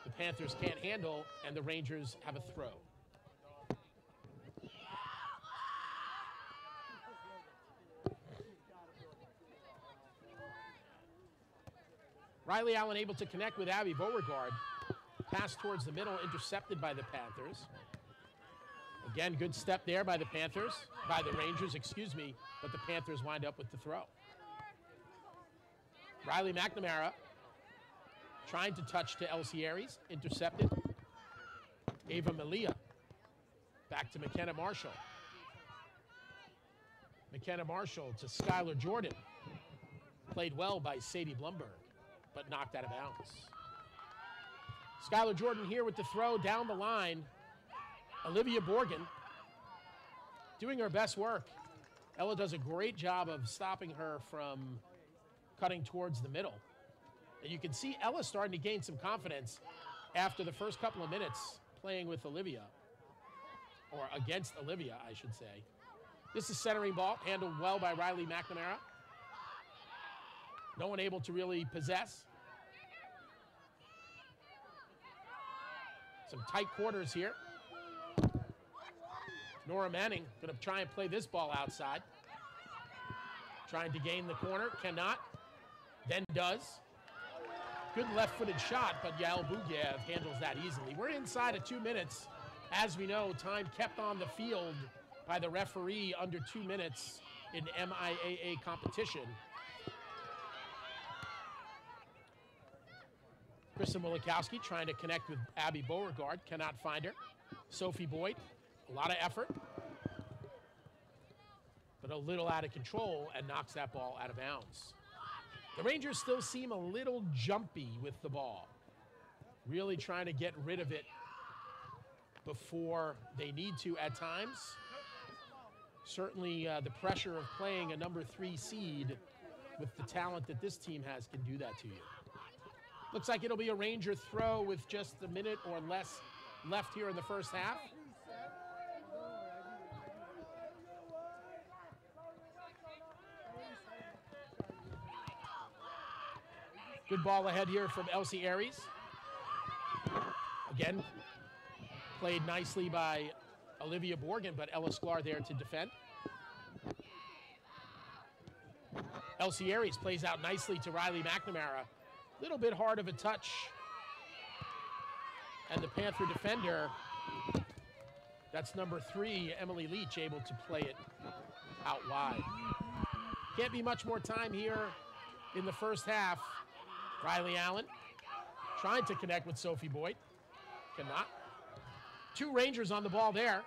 The Panthers can't handle, and the Rangers have a throw. Riley Allen able to connect with Abby Beauregard. Pass towards the middle, intercepted by the Panthers. Again, good step there by the Rangers, excuse me, but the Panthers wind up with the throw. Riley McNamara trying to touch to Elsie Aries, intercepted. Ava Malia, back to McKenna Marshall. McKenna Marshall to Skylar Jordan. Played well by Sadie Blumberg, but knocked out of bounds. Skylar Jordan here with the throw down the line. Olivia Borgen doing her best work. Ella does a great job of stopping her from cutting towards the middle. And you can see Ella starting to gain some confidence after the first couple of minutes playing with Olivia, or against Olivia, I should say. This is centering ball, handled well by Riley McNamara. No one able to really possess. Some tight quarters here. Nora Manning going to try and play this ball outside. Trying to gain the corner, cannot, then does. Good left-footed shot, but Yael Bugiev handles that easily. We're inside of 2 minutes. As we know, time kept on the field by the referee under 2 minutes in MIAA competition. Kristen Wolikowski trying to connect with Abby Beauregard, cannot find her. Sophie Boyd, a lot of effort, but a little out of control and knocks that ball out of bounds. The Rangers still seem a little jumpy with the ball, really trying to get rid of it before they need to at times. Certainly the pressure of playing a number 3 seed with the talent that this team has can do that to you. Looks like it'll be a Ranger throw with just a minute or less left here in the first half. Good ball ahead here from Elsie Aries. Again, played nicely by Olivia Borgen, but Ella Sklar there to defend. Elsie Aries plays out nicely to Riley McNamara. A little bit hard of a touch. And the Panther defender, that's number 3, Emily Leach, able to play it out wide. Can't be much more time here in the first half. Riley Allen trying to connect with Sophie Boyd. Cannot. 2 Rangers on the ball there.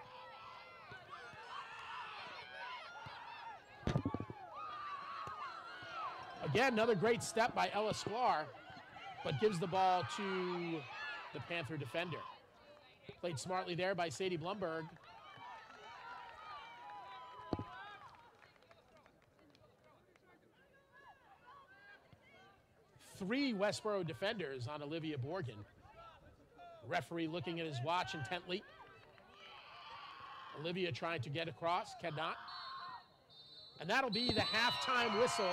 Again, another great step by Ella Sklar, but gives the ball to the Panther defender. Played smartly there by Sadie Blumberg. Three Westborough defenders on Olivia Borgen. Referee looking at his watch intently. Olivia trying to get across, cannot. And that'll be the halftime whistle.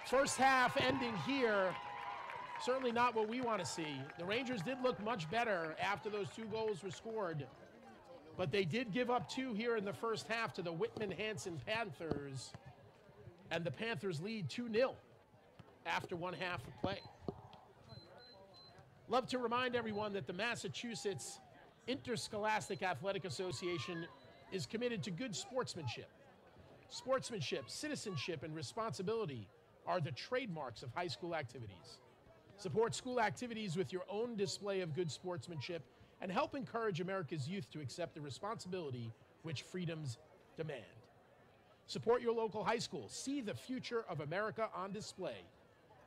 First half ending here. Certainly not what we want to see. The Rangers did look much better after those 2 goals were scored. But they did give up 2 here in the first half to the Whitman-Hanson Panthers, and the Panthers lead 2-0 after 1 half of play. Love to remind everyone that the Massachusetts Interscholastic Athletic Association is committed to good sportsmanship. Sportsmanship, citizenship, and responsibility are the trademarks of high school activities. Support school activities with your own display of good sportsmanship and help encourage America's youth to accept the responsibility which freedoms demand. Support your local high school. See the future of America on display.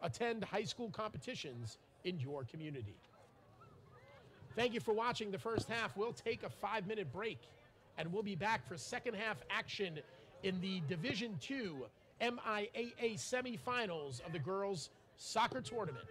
Attend high school competitions in your community. Thank you for watching the first half. We'll take a 5-minute break, and we'll be back for second half action in the Division II MIAA semifinals of the girls' soccer tournament.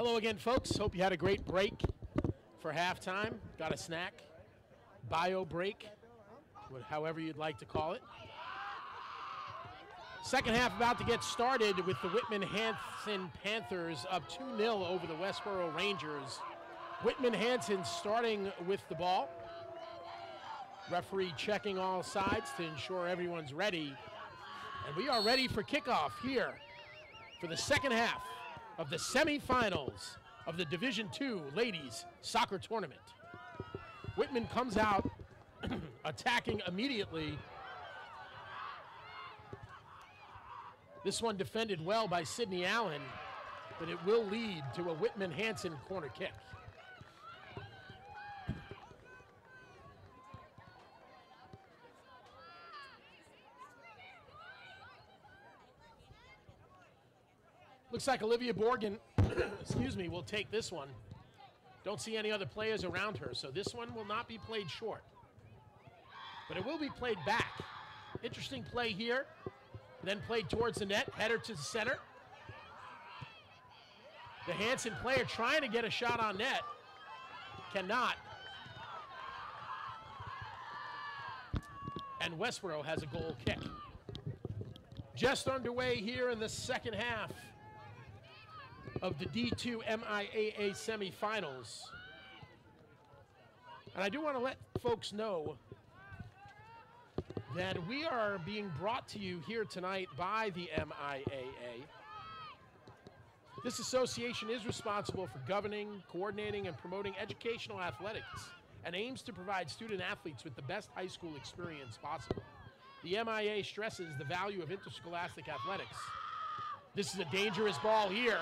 Hello again, folks. Hope you had a great break for halftime. Got a snack, bio break, however you'd like to call it. Second half about to get started with the Whitman-Hanson Panthers up 2-0 over the Westborough Rangers. Whitman-Hanson starting with the ball. Referee checking all sides to ensure everyone's ready. And we are ready for kickoff here for the second half of the semifinals of the Division II Ladies Soccer Tournament. Whitman comes out attacking immediately. This one defended well by Sydney Allen, but it will lead to a Whitman-Hanson corner kick. Looks like Olivia Borgen, excuse me, will take this one. Don't see any other players around her, so this one will not be played short. But it will be played back. Interesting play here, then played towards the net, header to the center. The Hanson player trying to get a shot on net, cannot. And Westborough has a goal kick. Just underway here in the second half of the D2 MIAA semifinals. And I do want to let folks know that we are being brought to you here tonight by the MIAA. This association is responsible for governing, coordinating, and promoting educational athletics and aims to provide student athletes with the best high school experience possible. The MIAA stresses the value of interscholastic athletics. This is a dangerous ball here.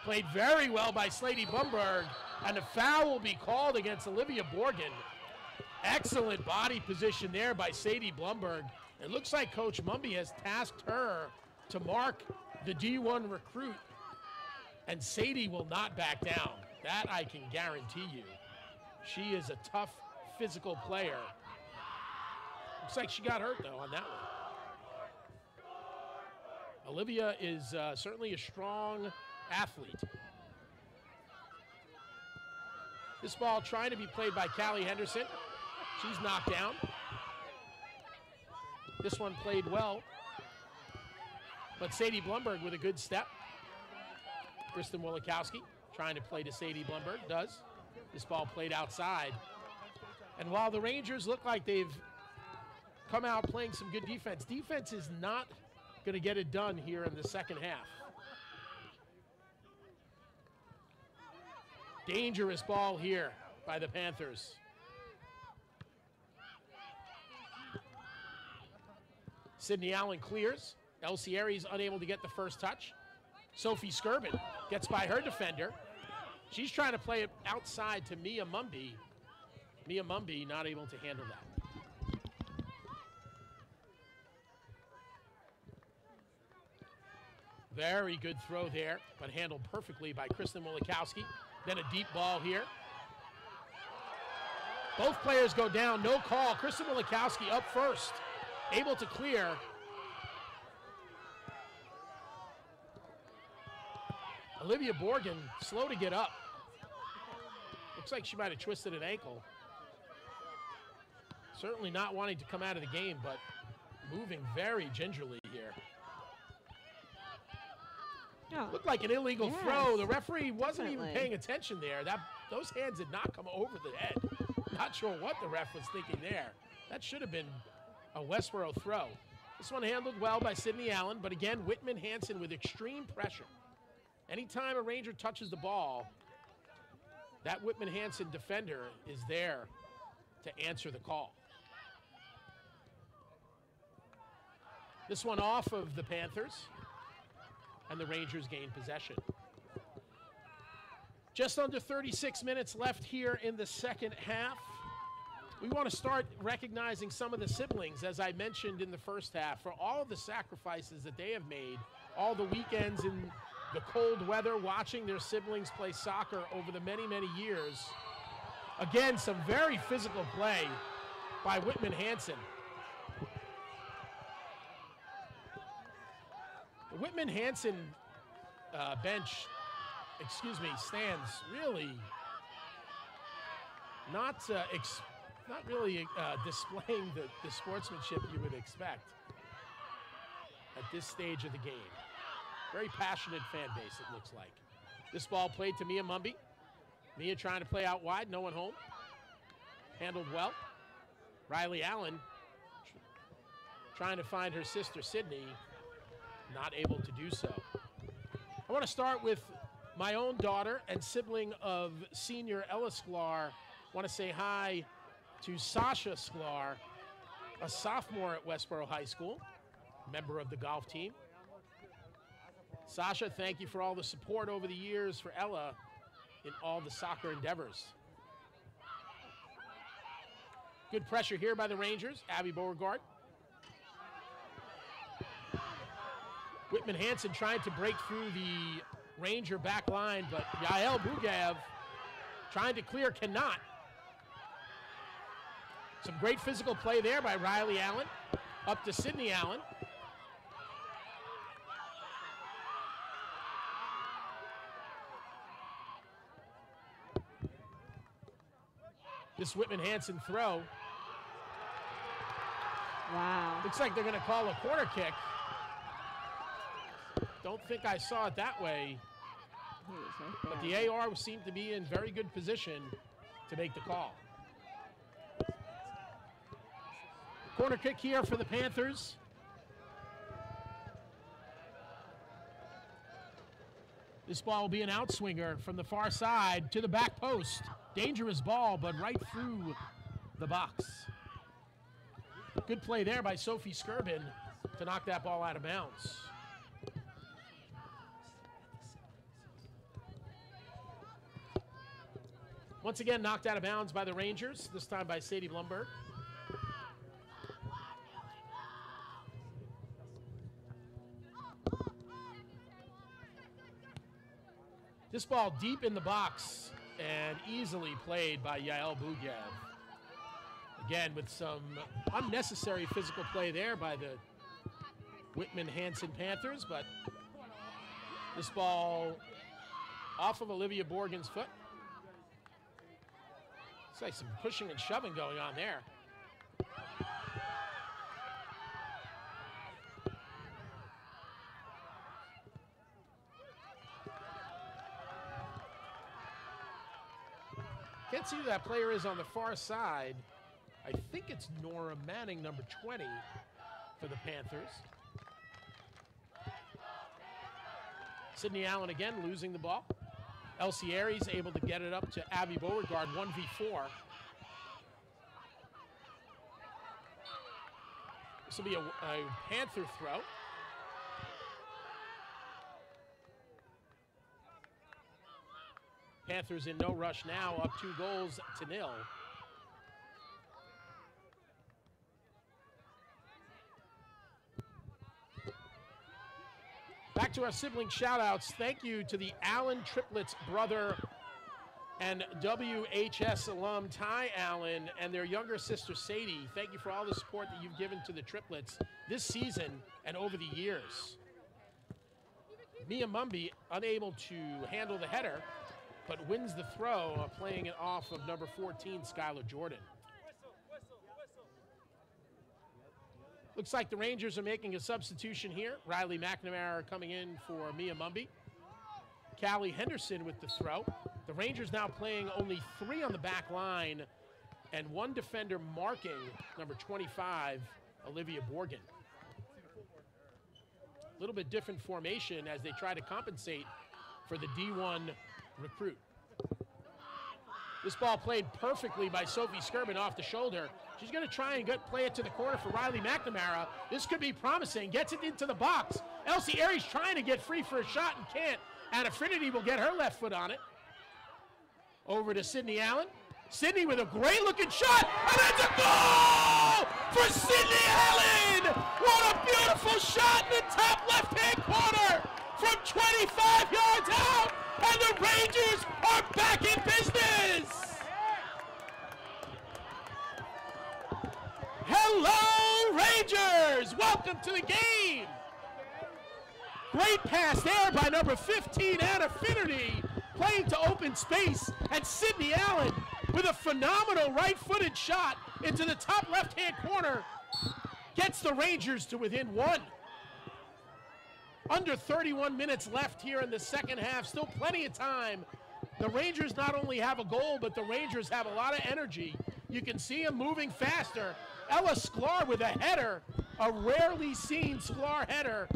Played very well by Slady Blumberg, and a foul will be called against Olivia Borgen. Excellent body position there by Sadie Blumberg. It looks like Coach Mumby has tasked her to mark the D1 recruit, and Sadie will not back down. That I can guarantee you. She is a tough, physical player. Looks like she got hurt, though, on that one. Olivia is certainly a strong athlete. This ball trying to be played by Callie Henderson. She's knocked down. This one played well, but Sadie Blumberg with a good step. Kristen Wolikowski trying to play to Sadie Blumberg, does. This ball played outside. And while the Rangers look like they've come out playing some good defense, defense is not going to get it done here in the second half. Dangerous ball here by the Panthers. Sydney Allen clears. Elsieri's unable to get the first touch. Sophie Skirvin gets by her defender. She's trying to play it outside to Mia Mumby. Mia Mumby not able to handle that. Very good throw there, but handled perfectly by Kristen Wolikowski. Then a deep ball here. Both players go down, no call. Kristen Wolikowski up first, able to clear. Olivia Borgen slow to get up. Looks like she might have twisted an ankle. Certainly not wanting to come out of the game, but moving very gingerly here. Yeah. Looked like an illegal throw. The referee wasn't definitely. even paying attention there. Those hands did not come over the head. Not sure what the ref was thinking there. That should have been a Westborough throw. This one handled well by Sydney Allen, but again, Whitman-Hanson with extreme pressure. Anytime a Ranger touches the ball, that Whitman-Hanson defender is there to answer the call. This one off of the Panthers, and the Rangers gain possession. Just under 36 minutes left here in the second half. We want to start recognizing some of the siblings, as I mentioned in the first half, for all of the sacrifices that they have made, all the weekends in the cold weather, watching their siblings play soccer over the many, many years. Again, some very physical play by Whitman-Hanson. The Whitman-Hanson bench stands really not really displaying the sportsmanship you would expect at this stage of the game. Very passionate fan base, it looks like. This ball played to Mia Mumby. Mia trying to play out wide, no one home. Handled well. Riley Allen trying to find her sister Sydney, not able to do so. I want to start with my own daughter and sibling of senior Ella Sklar. I want to say hi to Sasha Sklar, a sophomore at Westborough High School, member of the golf team. Sasha, thank you for all the support over the years for Ella in all the soccer endeavors. Good pressure here by the Rangers. Abby Beauregard. Whitman-Hanson trying to break through the Ranger back line, but Yael Bugaev trying to clear, cannot. Some great physical play there by Riley Allen. Up to Sydney Allen. This Whitman-Hanson throw. Wow. Looks like they're going to call a corner kick. Don't think I saw it that way. But the AR seemed to be in very good position to make the call. Corner kick here for the Panthers. This ball will be an outswinger from the far side to the back post. Dangerous ball, but right through the box. Good play there by Sophie Skirbin to knock that ball out of bounds. Once again, knocked out of bounds by the Rangers, this time by Sadie Blumberg. This ball deep in the box and easily played by Yael Bugaev. Again, with some unnecessary physical play there by the Whitman-Hanson Panthers, but this ball off of Olivia Borgen's foot. It's like some pushing and shoving going on there. Can't see who that player is on the far side. I think it's Nora Manning, number 20, for the Panthers. Sydney Allen again losing the ball. Elsie Aries able to get it up to Abby Beauregard, 1v4. This will be a Panther throw. Panthers in no rush now, up 2-0. Back to our sibling shout-outs. Thank you to the Allen triplets brother and WHS alum Ty Allen and their younger sister Sadie. Thank you for all the support that you've given to the triplets this season and over the years. Mia Mumby unable to handle the header, but wins the throw, playing it off of number 14, Skylar Jordan. Looks like the Rangers are making a substitution here. Riley McNamara coming in for Mia Mumby. Callie Henderson with the throw. The Rangers now playing only 3 on the back line and 1 defender marking number 25, Olivia Borgen. A little bit different formation as they try to compensate for the D1 recruit. This ball played perfectly by Sophie Skirbin off the shoulder. She's going to try and play it to the corner for Riley McNamara. This could be promising. Gets it into the box. Elsie Aries trying to get free for a shot and can't. And Affinity will get her left foot on it. Over to Sydney Allen. Sydney with a great-looking shot, and it's a goal for Sydney Allen! What a beautiful shot in the top left-hand corner from 25 yards out, and the Rangers are back in business! Hello, Rangers! Welcome to the game! Great pass there by number 15, Anna Finnerty, playing to open space, and Sydney Allen with a phenomenal right-footed shot into the top left-hand corner gets the Rangers to within one. Under 31 minutes left here in the second half, still plenty of time. The Rangers not only have a goal, but the Rangers have a lot of energy. You can see him moving faster. Ella Sklar with a header, a rarely seen Sklar header.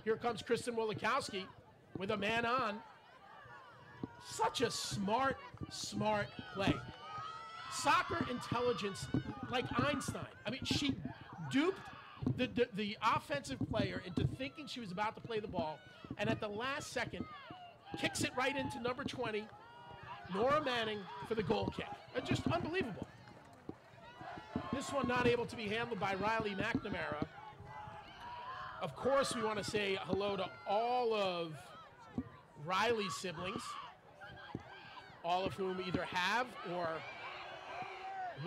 Here comes Kristen Wolikowski with a man on. Such a smart play. Soccer intelligence like Einstein. I mean, she duped the offensive player into thinking she was about to play the ball, and at the last second, kicks it right into number 20, Nora Manning, for the goal kick. Just unbelievable. This one not able to be handled by Riley McNamara. Of course, we want to say hello to all of Riley's siblings, all of whom either have or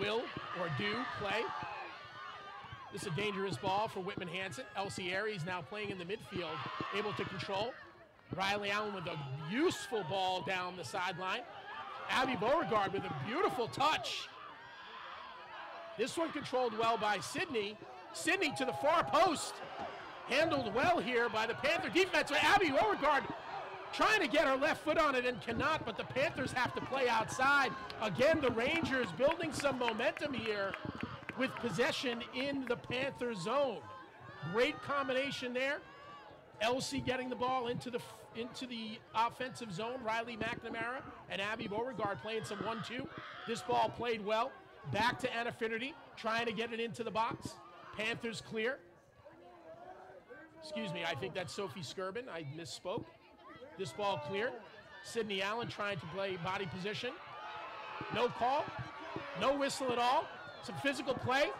will or do play. This is a dangerous ball for Whitman-Hanson. Elsie Aries now playing in the midfield, able to control. Riley Allen with a useful ball down the sideline. Abby Beauregard with a beautiful touch. This one controlled well by Sydney. Sydney to the far post. Handled well here by the Panther defense. Abby Beauregard trying to get her left foot on it and cannot, but the Panthers have to play outside. Again, the Rangers building some momentum here with possession in the Panther zone. Great combination there. Elsie getting the ball into the offensive zone. Riley McNamara and Abby Beauregard playing some 1-2. This ball played well. Back to Anna Finnerty, trying to get it into the box. Panthers clear. Excuse me, I think that's Sophie Skirben. I misspoke. This ball clear. Sydney Allen trying to play body position. No call, no whistle at all. Some physical play.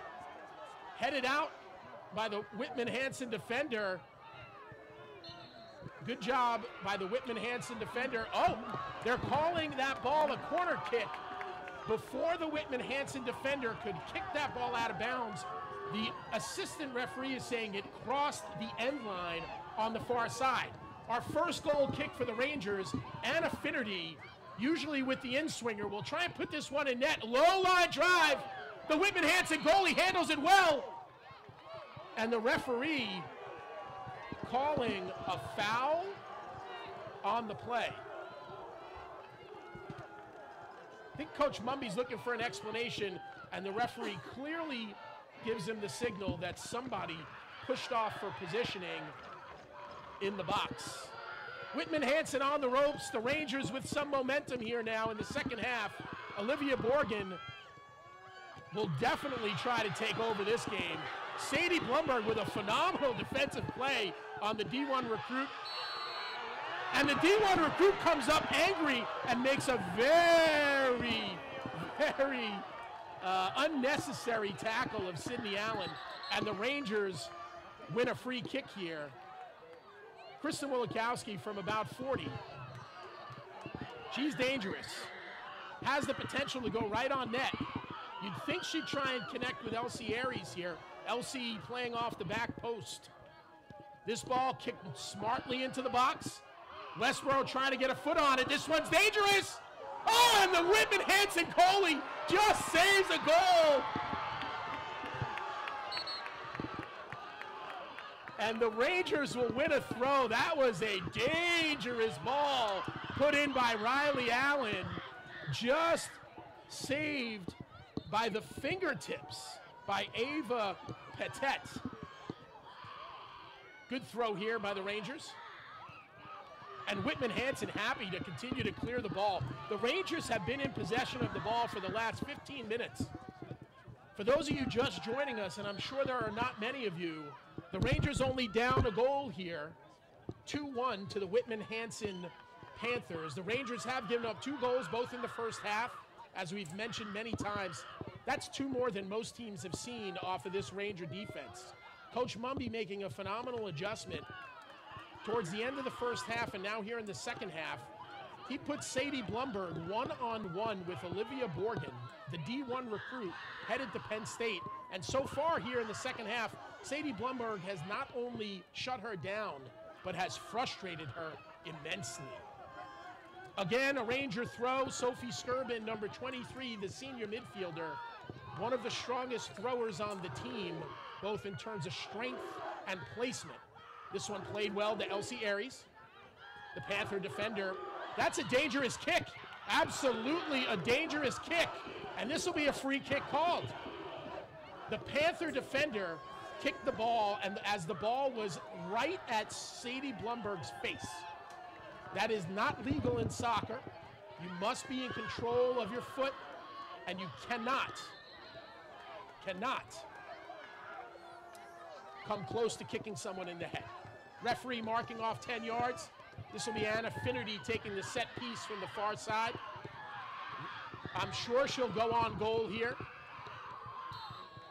Headed out by the Whitman-Hanson defender. Good job by the Whitman-Hanson defender. Oh, they're calling that ball a corner kick. Before the Whitman-Hanson defender could kick that ball out of bounds, the assistant referee is saying it crossed the end line on the far side. Our first goal kick for the Rangers, Anna Finnerty, usually with the in-swinger, will try and put this one in net. Low line drive. The Whitman-Hanson goalie handles it well. And the referee calling a foul on the play. I think Coach Mumby's looking for an explanation, and the referee clearly gives him the signal that somebody pushed off for positioning in the box. Whitman-Hanson on the ropes. The Rangers with some momentum here now in the second half. Olivia Borgen will definitely try to take over this game. Sadie Blumberg with a phenomenal defensive play on the D1 recruit. And the D1 recruit comes up angry and makes a very unnecessary tackle of Sydney Allen. And the Rangers win a free kick here. Kristen Wolikowski from about 40. She's dangerous. Has the potential to go right on net. You'd think she'd try and connect with Elsie Aries here. Elsie playing off the back post. This ball kicked smartly into the box. Westborough trying to get a foot on it. This one's dangerous. Oh, and the Whitman-Hanson goalie just saves a goal. And the Rangers will win a throw. That was a dangerous ball put in by Riley Allen. Just saved by the fingertips by Ava Petit. Good throw here by the Rangers. And Whitman-Hanson happy to continue to clear the ball. The Rangers have been in possession of the ball for the last 15 minutes. For those of you just joining us, and I'm sure there are not many of you, the Rangers only down a goal here, 2-1 to the Whitman-Hanson Panthers. The Rangers have given up 2 goals, both in the first half. As we've mentioned many times, that's 2 more than most teams have seen off of this Ranger defense. Coach Mumby making a phenomenal adjustment towards the end of the first half, and now here in the second half, he put Sadie Blumberg one-on-one with Olivia Borgen, the D1 recruit, headed to Penn State. And so far here in the second half, Sadie Blumberg has not only shut her down, but has frustrated her immensely. Again, a Ranger throw. Sophie Skirben, number 23, the senior midfielder, one of the strongest throwers on the team, both in terms of strength and placement. This one played well to Elsie Aries, the Panther defender. That's a dangerous kick. Absolutely a dangerous kick. And this will be a free kick called. The Panther defender kicked the ball, and as the ball was right at Sadie Blumberg's face. That is not legal in soccer. You must be in control of your foot, and you cannot come close to kicking someone in the head. Referee marking off 10 yards. This will be Anna Finnerty taking the set piece from the far side. I'm sure she'll go on goal here.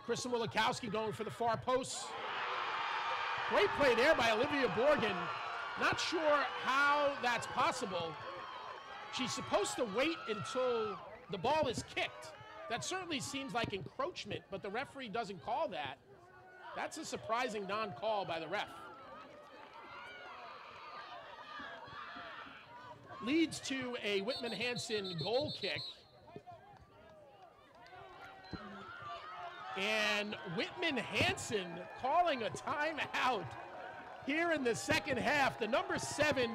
Kristen Wilikowski going for the far post. Great play there by Olivia Borgen. Not sure how that's possible. She's supposed to wait until the ball is kicked. That certainly seems like encroachment, but the referee doesn't call that. That's a surprising non-call by the ref. Leads to a Whitman-Hanson goal kick. And Whitman-Hanson calling a timeout here in the second half. The number 7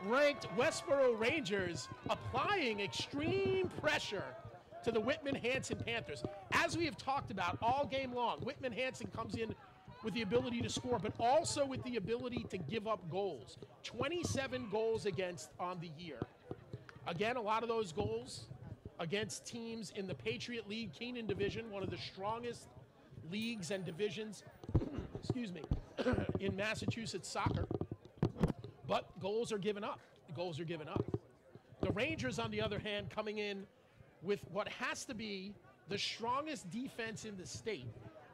ranked Westborough Rangers applying extreme pressure to the Whitman-Hanson Panthers. As we have talked about all game long, Whitman-Hanson comes in with the ability to score, but also with the ability to give up goals. 27 goals against on the year. Again, a lot of those goals against teams in the Patriot League Keenan Division, one of the strongest leagues and divisions, excuse me, in Massachusetts soccer. But goals are given up. Goals are given up. The Rangers, on the other hand, coming in with what has to be the strongest defense in the state,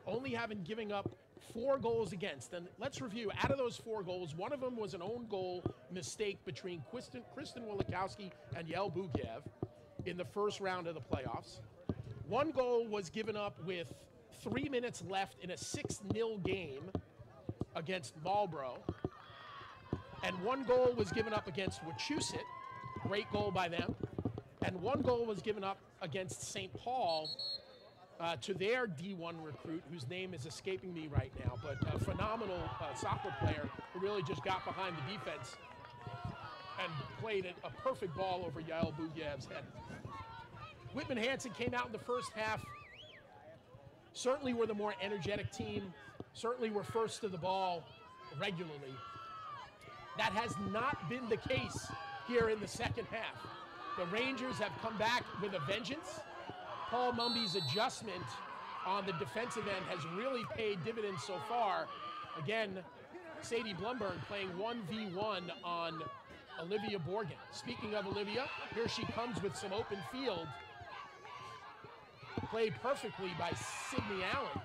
only having given up 4 goals against. And let's review, out of those 4 goals, one of them was an own goal mistake between Kristen Wilikowski and Yael Bugiev in the first round of the playoffs. 1 goal was given up with 3 minutes left in a 6-0 game against Marlborough. And 1 goal was given up against Wachusett, great goal by them. And 1 goal was given up against St. Paul to their D1 recruit, whose name is escaping me right now, but a phenomenal soccer player who really just got behind the defense and played a perfect ball over Yael Bugiev's head. Whitman-Hanson came out in the first half. Certainly were the more energetic team. Certainly were first to the ball regularly. That has not been the case here in the second half. The Rangers have come back with a vengeance. Paul Mumby's adjustment on the defensive end has really paid dividends so far. Again, Sadie Blumberg playing 1v1 on Olivia Borgen. Speaking of Olivia, here she comes with some open field. Played perfectly by Sydney Allen.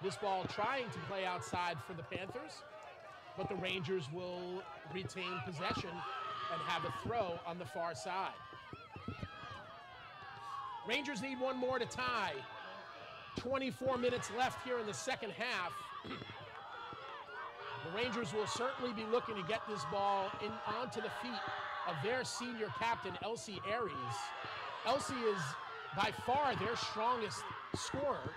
This ball trying to play outside for the Panthers, but the Rangers will retain possession and have a throw on the far side. Rangers need 1 more to tie. 24 minutes left here in the second half. The Rangers will certainly be looking to get this ball onto the feet of their senior captain, Elsie Aries. Elsie is by far their strongest scorer.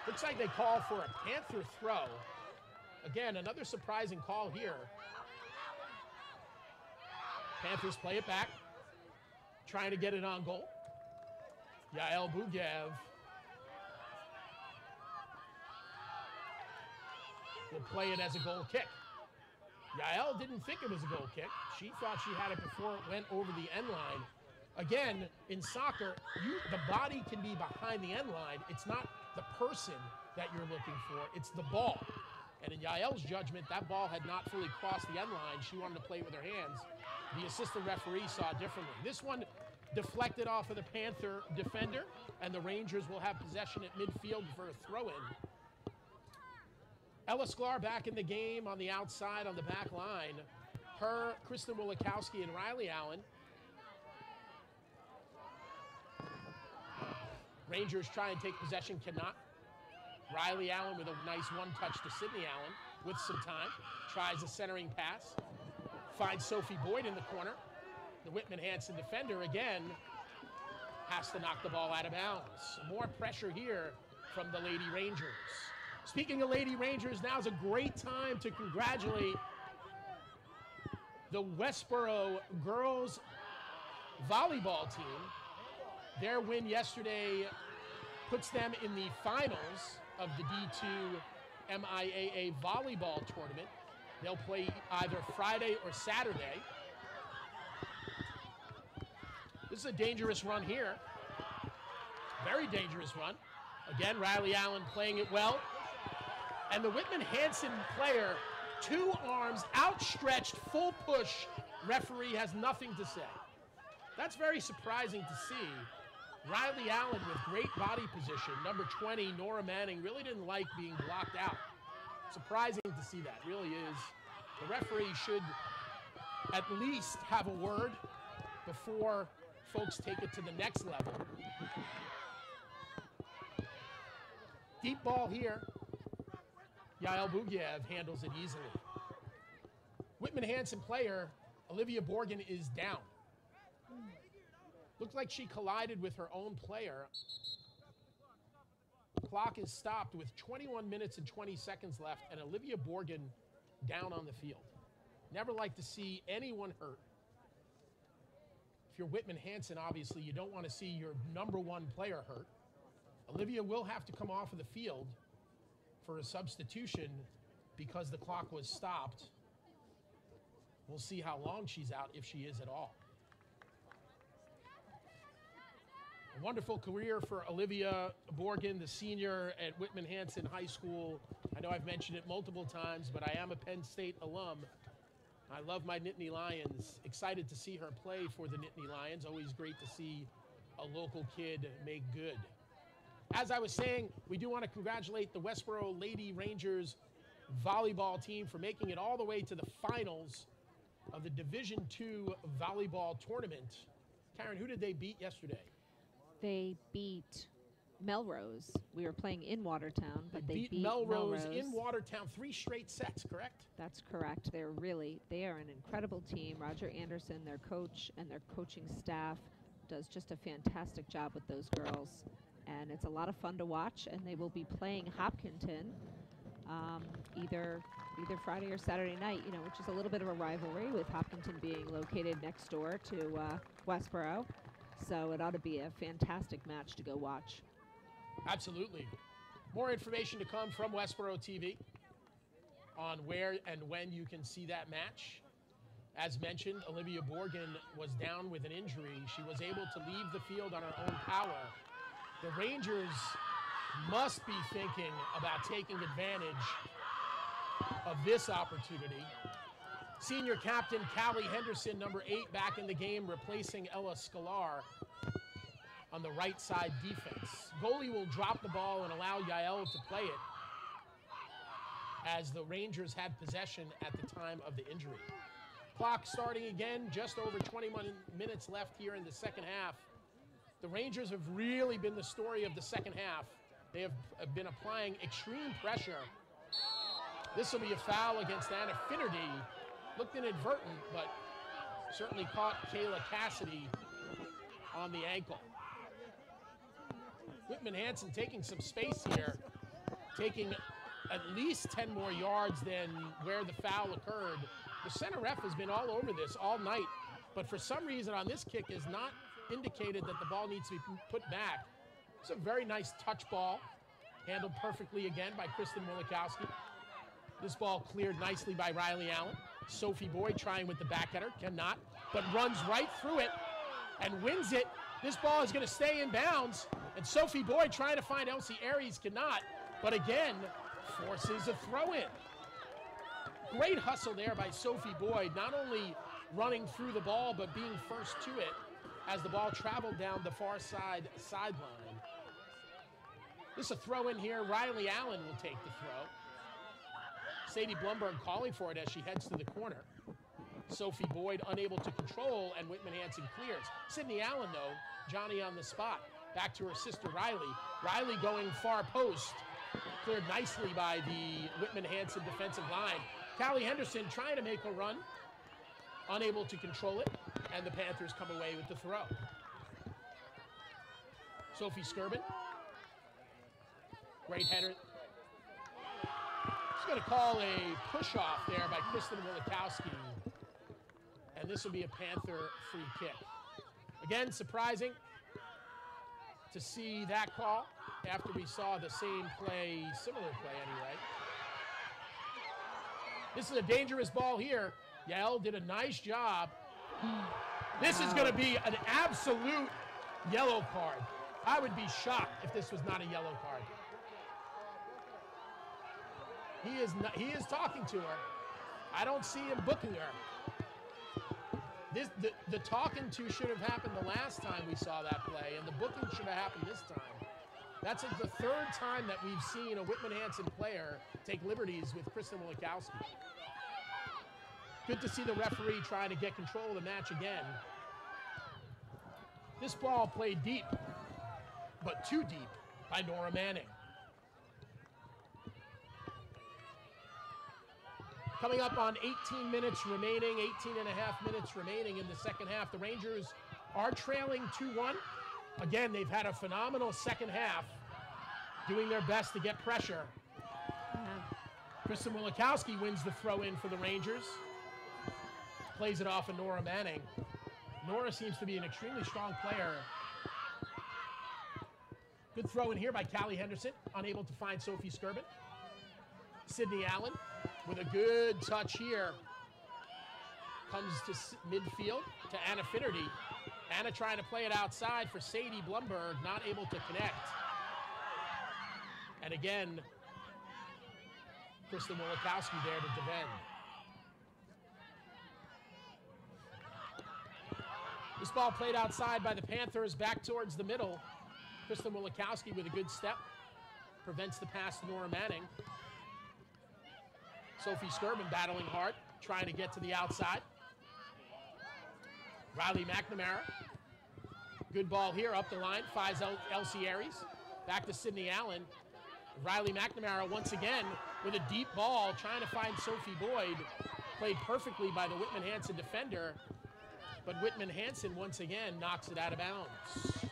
Looks like they call for a Panther throw. Again, another surprising call here. Panthers play it back, trying to get it on goal. Yael Bugiev will play it as a goal kick. Yael didn't think it was a goal kick. She thought she had it before it went over the end line. Again, in soccer, the body can be behind the end line. It's not the person that you're looking for, it's the ball. And in Yael's judgment, that ball had not fully crossed the end line. She wanted to play it with her hands. The assistant referee saw it differently. This one deflected off of the Panther defender, and the Rangers will have possession at midfield for a throw-in. Ella Sklar back in the game on the outside on the back line. Her, Kristen Wilikowski, and Riley Allen. Rangers try and take possession, cannot. Riley Allen with a nice one-touch to Sydney Allen with some time. Tries a centering pass. Finds Sophie Boyd in the corner. The Whitman-Hanson defender again has to knock the ball out of bounds. More pressure here from the Lady Rangers. Speaking of Lady Rangers, now's a great time to congratulate the Westborough girls volleyball team. Their win yesterday puts them in the finals of the D2 MIAA volleyball tournament. They'll play either Friday or Saturday. This is a dangerous run here. Very dangerous run. Again, Riley Allen playing it well. And the Whitman-Hanson player, 2 arms outstretched, full push. Referee has nothing to say. That's very surprising to see. Riley Allen with great body position. Number 20, Nora Manning, really didn't like being blocked out. Surprising to see that, really is. The referee should at least have a word before folks take it to the next level. Deep ball here. Yael Bugiev handles it easily. Whitman-Hanson player, Olivia Borgen, is down. Looked like she collided with her own player. Clock is stopped with 21 minutes and 20 seconds left, and Olivia Borgen down on the field. Never like to see anyone hurt. If you're Whitman-Hanson, obviously, you don't want to see your number 1 player hurt. Olivia will have to come off of the field for a substitution because the clock was stopped. We'll see how long she's out, if she is at all. A wonderful career for Olivia Borgen, the senior at Whitman-Hanson High School. I know I've mentioned it multiple times, but I am a Penn State alum. I love my Nittany Lions. Excited to see her play for the Nittany Lions. Always great to see a local kid make good. As I was saying, we do want to congratulate the Westborough Lady Rangers volleyball team for making it all the way to the finals of the Division II volleyball tournament. Karen, who did they beat yesterday? They beat Melrose. We were playing in Watertown, but they beat Melrose in Watertown, 3 straight sets, correct? That's correct. They are an incredible team. Roger Anderson, their coach, and their coaching staff does just a fantastic job with those girls. And it's a lot of fun to watch, and they will be playing Hopkinton either Friday or Saturday night, which is a little bit of a rivalry with Hopkinton being located next door to Westborough. So it ought to be a fantastic match to go watch. Absolutely. More information to come from Westborough TV on where and when you can see that match. As mentioned, Olivia Borgen was down with an injury. She was able to leave the field on her own power. The Rangers must be thinking about taking advantage of this opportunity. Senior captain Callie Henderson, number 8, back in the game, replacing Ella Scalar on the right side defense. Goalie will drop the ball and allow Yael to play it as the Rangers had possession at the time of the injury. Clock starting again, just over 21 minutes left here in the second half. The Rangers have really been the story of the second half. They have been applying extreme pressure. This will be a foul against Anna Finnerty. Looked inadvertent, but certainly caught Kayla Cassidy on the ankle. Whitman-Hanson taking some space here, taking at least 10 more yards than where the foul occurred. The center ref has been all over this all night, but for some reason on this kick is not indicated that the ball needs to be put back. It's a very nice touch ball, handled perfectly again by Kristen Wilikowski. This ball cleared nicely by Riley Allen. Sophie Boyd trying with the backheader, cannot, but runs right through it and wins it. This ball is going to stay in bounds, and Sophie Boyd trying to find Elsie Aries, cannot, but again, forces a throw-in. Great hustle there by Sophie Boyd, not only running through the ball, but being first to it as the ball traveled down the far side sideline. This is a throw-in here. Riley Allen will take the throw. Sadie Blumberg calling for it as she heads to the corner. Sophie Boyd unable to control, and Whitman-Hanson clears. Sydney Allen, though, Johnny on the spot. Back to her sister, Riley. Riley going far post. Cleared nicely by the Whitman-Hanson defensive line. Callie Henderson trying to make a run, unable to control it, and the Panthers come away with the throw. Sophie Skirvin. Great header. She's going to call a push-off there by Kristen Wilikowski. And this will be a Panther free kick. Again, surprising to see that call after we saw the same play, similar play anyway. This is a dangerous ball here. Yael did a nice job. This is going to be an absolute yellow card. I would be shocked if this was not a yellow card. He is talking to her. I don't see him booking her. The talking to should have happened the last time we saw that play, and the booking should have happened this time. That's the third time that we've seen a Whitman-Hanson player take liberties with Kristen Wilikowski. Good to see the referee trying to get control of the match again. This ball played deep, but too deep by Nora Manning. Coming up on 18 minutes remaining, 18 and a half minutes remaining in the second half. The Rangers are trailing 2-1. Again, they've had a phenomenal second half, doing their best to get pressure. Kristen Wilikowski wins the throw-in for the Rangers. Plays it off of Nora Manning. Nora seems to be an extremely strong player. Good throw in here by Callie Henderson, unable to find Sophie Skirvin. Sydney Allen with a good touch here. Comes to midfield to Anna Finnerty. Anna trying to play it outside for Sadie Blumberg, not able to connect. And again, Kristen Wilikowski there to defend. This ball played outside by the Panthers, back towards the middle. Kristen Wilikowski with a good step. Prevents the pass to Nora Manning. Sophie Skirvin battling hard, trying to get to the outside. Riley McNamara. Good ball here up the line, finds Elsie Aries. Back to Sydney Allen. Riley McNamara once again with a deep ball, trying to find Sophie Boyd. Played perfectly by the Whitman-Hanson defender, but Whitman-Hanson once again knocks it out of bounds.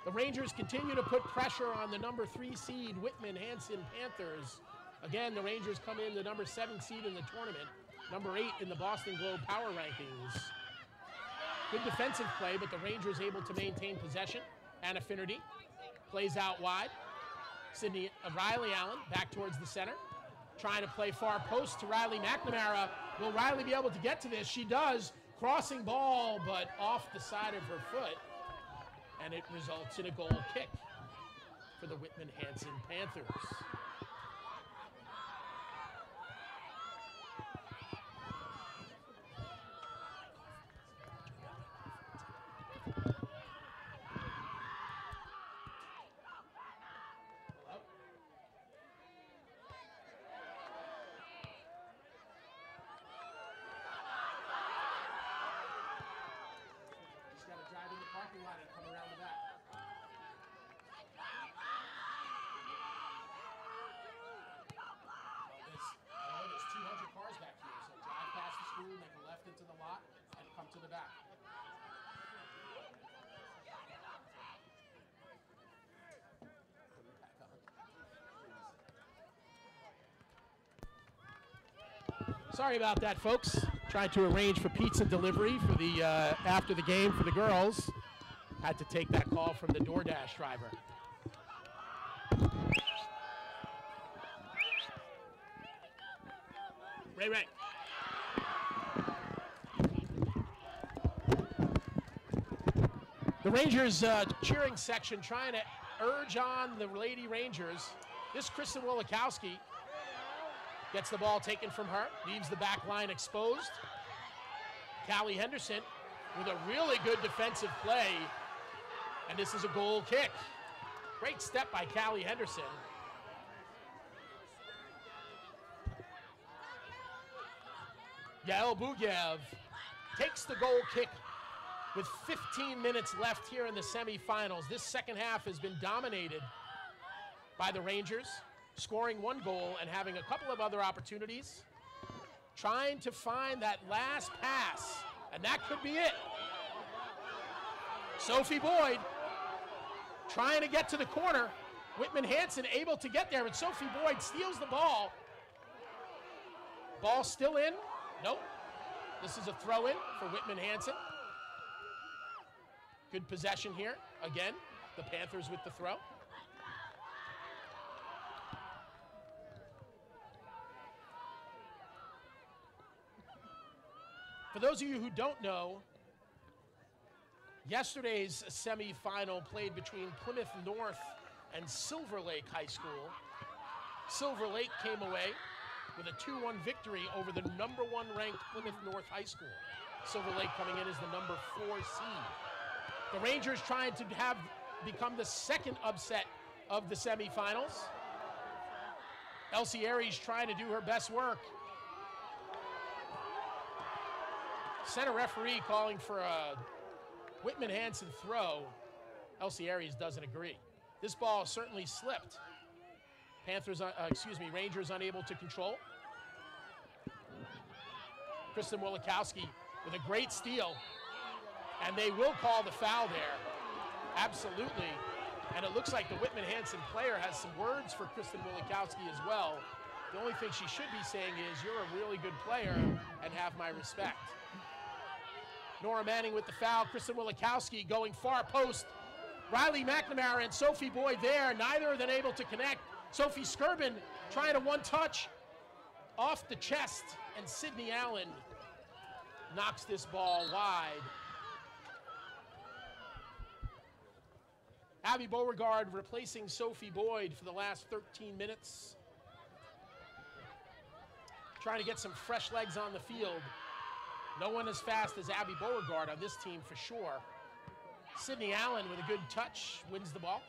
The Rangers continue to put pressure on the number 3 seed Whitman-Hanson Panthers. Again, the Rangers come in the number 7 seed in the tournament, number 8 in the Boston Globe power rankings. Good defensive play, but the Rangers able to maintain possession. Anna Finnerty plays out wide. Riley Allen back towards the center. Trying to play far post to Riley McNamara. Will Riley be able to get to this? She does. Crossing ball, but off the side of her foot. And it results in a goal kick for the Whitman-Hanson Panthers. Sorry about that, folks. Trying to arrange for pizza delivery for the after the game for the girls. Had to take that call from the DoorDash driver. Ray. The Rangers cheering section trying to urge on the Lady Rangers. This Kristen Wilikowski gets the ball taken from her, leaves the back line exposed. Callie Henderson with a really good defensive play, and this is a goal kick. Great step by Callie Henderson. Yael Bugiev takes the goal kick with 15 minutes left here in the semifinals. This second half has been dominated by the Rangers, scoring 1 goal and having a couple of other opportunities, trying to find that last pass, and that could be it. Sophie Boyd trying to get to the corner. Whitman-Hanson able to get there, but Sophie Boyd steals the ball. Ball still in. Nope. This is a throw-in for Whitman-Hanson. Good possession here. Again, the Panthers with the throw. For those of you who don't know, yesterday's semifinal played between Plymouth North and Silver Lake High School. Silver Lake came away with a 2-1 victory over the number 1 ranked Plymouth North High School. Silver Lake coming in as the number 4 seed. The Rangers trying to become the second upset of the semifinals. Elsie Aries trying to do her best work. Center referee calling for a Whitman-Hanson throw. Elsie Aries doesn't agree. This ball certainly slipped. Rangers unable to control. Kristen Wilikowski with a great steal. And they will call the foul there. Absolutely. And it looks like the Whitman-Hanson player has some words for Kristen Wilikowski as well. The only thing she should be saying is, you're a really good player and have my respect. Nora Manning with the foul. Kristen Wilikowski going far post. Riley McNamara and Sophie Boyd there. Neither of them able to connect. Sophie Skirbin trying to one-touch off the chest. And Sydney Allen knocks this ball wide. Abby Beauregard replacing Sophie Boyd for the last 13 minutes. Trying to get some fresh legs on the field. No one as fast as Abby Beauregard on this team for sure. Sydney Allen with a good touch wins the ball.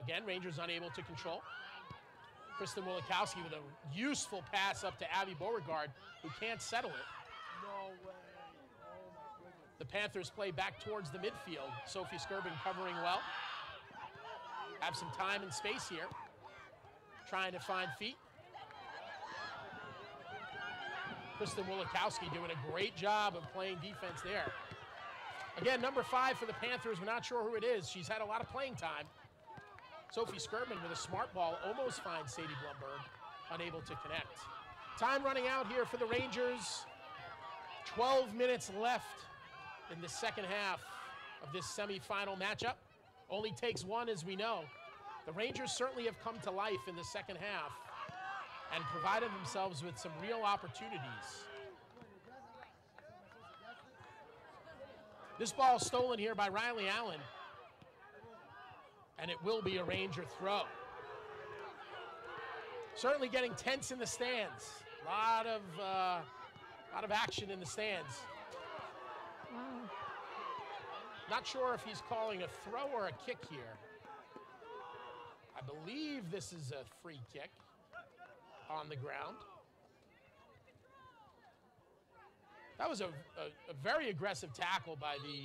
Again, Rangers unable to control. Kristen Wilikowski with a useful pass up to Abby Beauregard, who can't settle it. No way. Oh my goodness. The Panthers play back towards the midfield. Sophie Skirbin covering well. Have some time and space here. Trying to find feet. Kristen Wilikowski doing a great job of playing defense there. Again, number 5 for the Panthers. We're not sure who it is. She's had a lot of playing time. Sophie Skirbin with a smart ball almost finds Sadie Blumberg, unable to connect. Time running out here for the Rangers. 12 minutes left in the second half of this semifinal matchup. Only takes one, as we know. The Rangers certainly have come to life in the second half and provided themselves with some real opportunities. This ball is stolen here by Riley Allen, and it will be a Ranger throw. Certainly getting tense in the stands. Lot of action in the stands. Wow. Not sure if he's calling a throw or a kick here. I believe this is a free kick on the ground. That was a very aggressive tackle by the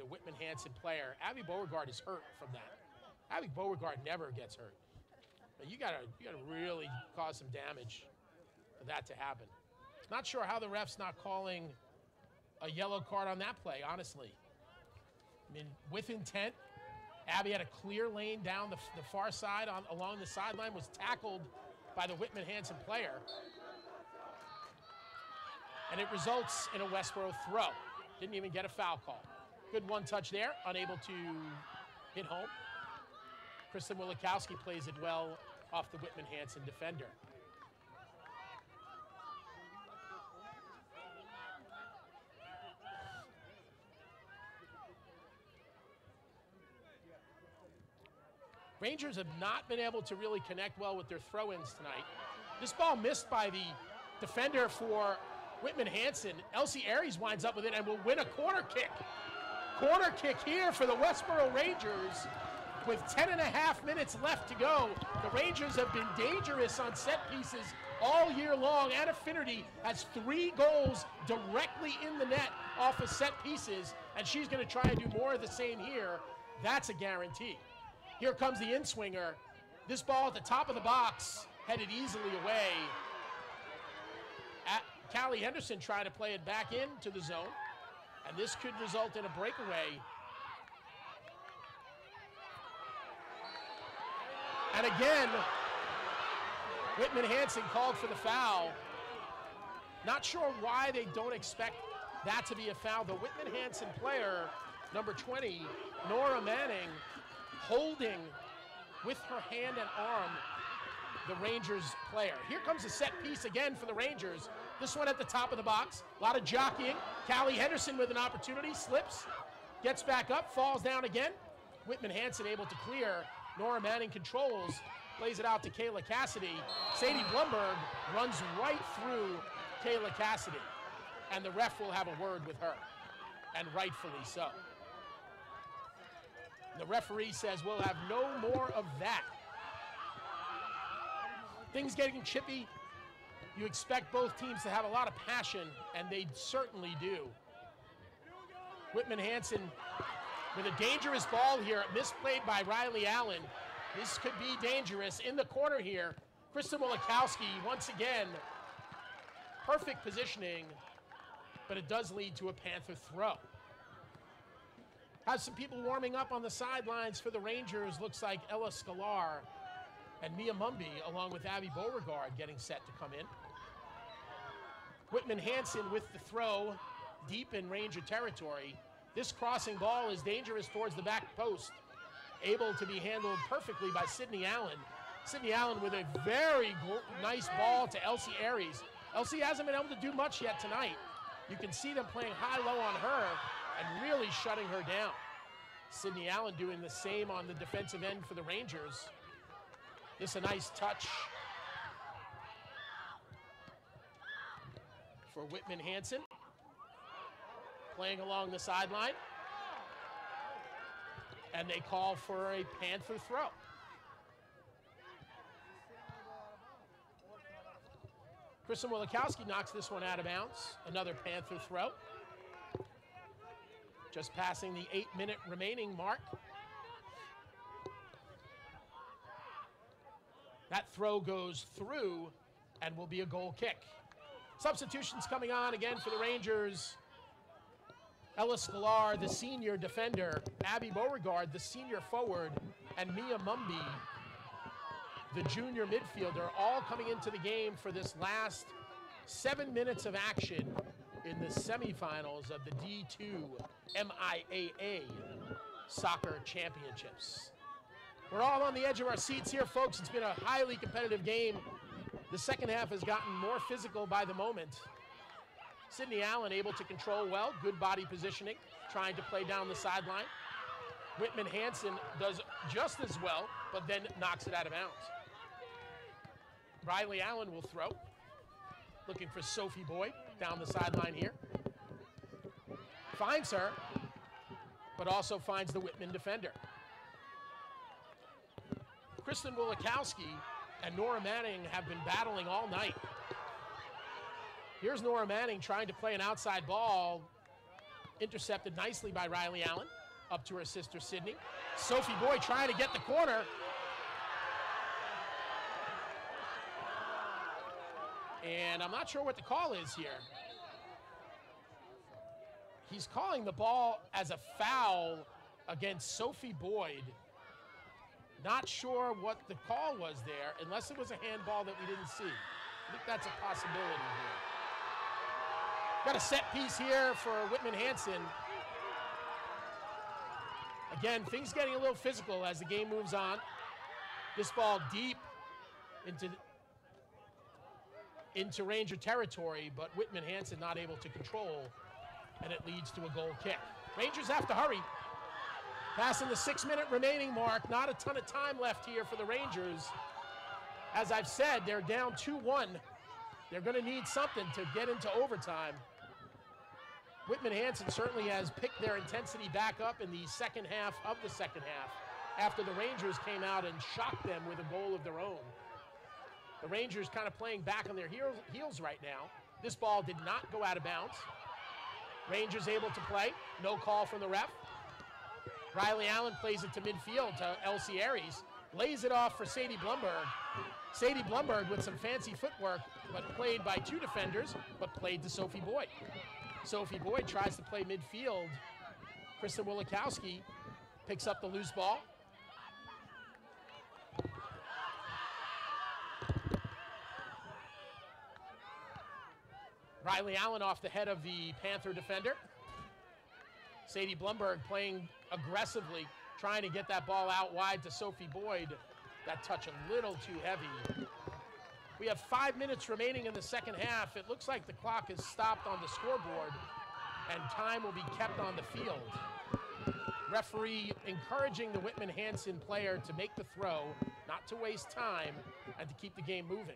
Whitman-Hanson player. Abby Beauregard is hurt from that. Abby Beauregard never gets hurt. But you gotta really cause some damage for that to happen. Not sure how the ref's not calling a yellow card on that play, honestly. I mean, with intent, Abby had a clear lane down the far side along the sideline, was tackled by the Whitman-Hanson player. And it results in a Westborough throw. Didn't even get a foul call. Good one touch there, unable to hit home. Kristen Wilikowski plays it well off the Whitman-Hanson defender. Rangers have not been able to really connect well with their throw-ins tonight. This ball missed by the defender for Whitman-Hanson. Elsie Aries winds up with it and will win a corner kick. Corner kick here for the Westborough Rangers with 10.5 minutes left to go. The Rangers have been dangerous on set pieces all year long. Anna Finnerty has 3 goals directly in the net off of set pieces, and she's going to try and do more of the same here. That's a guarantee. Here comes the in-swinger. This ball at the top of the box, headed easily away. Callie Henderson trying to play it back into the zone, and this could result in a breakaway. And again, Whitman-Hanson called for the foul. Not sure why they don't expect that to be a foul. The Whitman-Hanson player, number 20, Nora Manning, holding with her hand and arm the Rangers player. Here comes a set piece again for the Rangers. This one at the top of the box. A lot of jockeying. Callie Henderson with an opportunity, slips, gets back up, falls down again. Whitman-Hanson able to clear. Nora Manning controls, plays it out to Kayla Cassidy. Sadie Blumberg runs right through Kayla Cassidy, and the ref will have a word with her, and rightfully so. The referee says we'll have no more of that. Things getting chippy. You expect both teams to have a lot of passion, and they certainly do. Whitman-Hanson with a dangerous ball here, misplayed by Riley Allen. This could be dangerous. In the corner here, Kristen Wolikowski, once again, perfect positioning, but it does lead to a Panther throw. Has some people warming up on the sidelines for the Rangers. Looks like Ella Scalar and Mia Mumby, along with Abby Beauregard, getting set to come in. Whitman-Hanson with the throw deep in Ranger territory. This crossing ball is dangerous towards the back post, able to be handled perfectly by Sydney Allen. Sydney Allen with a very nice ball to Elsie Aries. Elsie hasn't been able to do much yet tonight. You can see them playing high-low on her and really shutting her down. Sydney Allen doing the same on the defensive end for the Rangers. This a nice touch for Whitman-Hanson. Playing along the sideline. And they call for a Panther throw. Kristen Wolikowski knocks this one out of bounds. Another Panther throw. Just passing the 8-minute remaining mark. That throw goes through and will be a goal kick. Substitutions coming on again for the Rangers. Ella Scalar, the senior defender. Abby Beauregard, the senior forward. And Mia Mumby, the junior midfielder, all coming into the game for this last 7 minutes of action in the semifinals of the D2 MIAA Soccer Championships. We're all on the edge of our seats here, folks. It's been a highly competitive game. The second half has gotten more physical by the moment. Sydney Allen able to control well, good body positioning, trying to play down the sideline. Whitman-Hanson does just as well, but then knocks it out of bounds. Riley Allen will throw. Looking for Sophie Boyd down the sideline here. Finds her, but also finds the Whitman defender. Kristen Wolikowski and Nora Manning have been battling all night. Here's Nora Manning trying to play an outside ball, intercepted nicely by Riley Allen, up to her sister Sydney. Sophie Boyd trying to get the corner. And I'm not sure what the call is here. He's calling the ball as a foul against Sophie Boyd. Not sure what the call was there, unless it was a handball that we didn't see. I think that's a possibility here. Got a set piece here for Whitman-Hanson. Again, things getting a little physical as the game moves on. This ball deep into Ranger territory, but Whitman-Hanson not able to control, and it leads to a goal kick. Rangers have to hurry. Passing the 6-minute remaining mark, not a ton of time left here for the Rangers. As I've said, they're down 2-1. They're going to need something to get into overtime. Whitman-Hanson certainly has picked their intensity back up in the second half of the second half after the Rangers came out and shocked them with a goal of their own. The Rangers kind of playing back on their heels right now. This ball did not go out of bounds. Rangers able to play. No call from the ref. Riley Allen plays it to midfield to Elsie Aries. Lays it off for Sadie Blumberg. Sadie Blumberg with some fancy footwork, but played by two defenders, but played to Sophie Boyd. Sophie Boyd tries to play midfield. Kristen Wilikowski picks up the loose ball. Riley Allen off the head of the Panther defender. Sadie Blumberg playing aggressively, trying to get that ball out wide to Sophie Boyd. That touch a little too heavy. We have 5 minutes remaining in the second half. It looks like the clock is stopped on the scoreboard and time will be kept on the field. Referee encouraging the Whitman-Hanson player to make the throw, not to waste time, and to keep the game moving.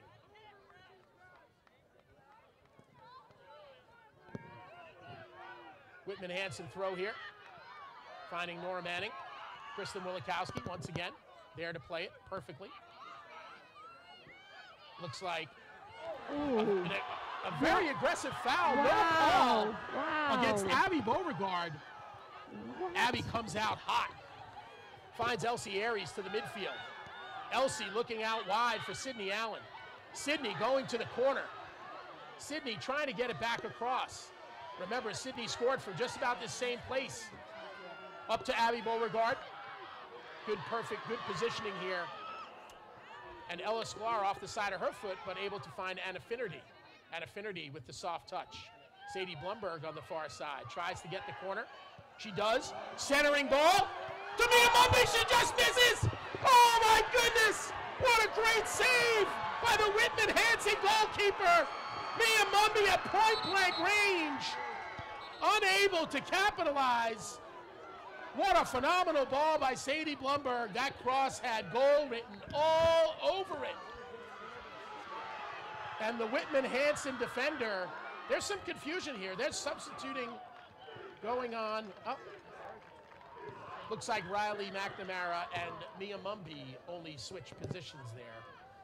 Whitman-Hanson throw here, finding Nora Manning. Kristen Wilikowski once again there to play it perfectly. Looks like a very aggressive foul. Wow. No against Abby Beauregard. What? Abby comes out hot, finds Elsie Aries to the midfield. Elsie looking out wide for Sydney Allen. Sydney going to the corner. Sydney trying to get it back across. Remember, Sydney scored from just about this same place. Up to Abby Beauregard. Good positioning here. And Ella Sklar off the side of her foot, but able to find Anna Finnerty. Anna Finnerty with the soft touch. Sadie Blumberg on the far side. Tries to get the corner. She does. Centering ball. To Mia Mumby, she just misses! Oh my goodness! What a great save by the Whitman-Hanson goalkeeper! Mia Mumby at point-blank range. Unable to capitalize. What a phenomenal ball by Sadie Blumberg. That cross had goal written all over it. And the Whitman-Hanson defender, there's some confusion here. They're substituting going on. Oh. Looks like Riley McNamara and Mia Mumby only switched positions there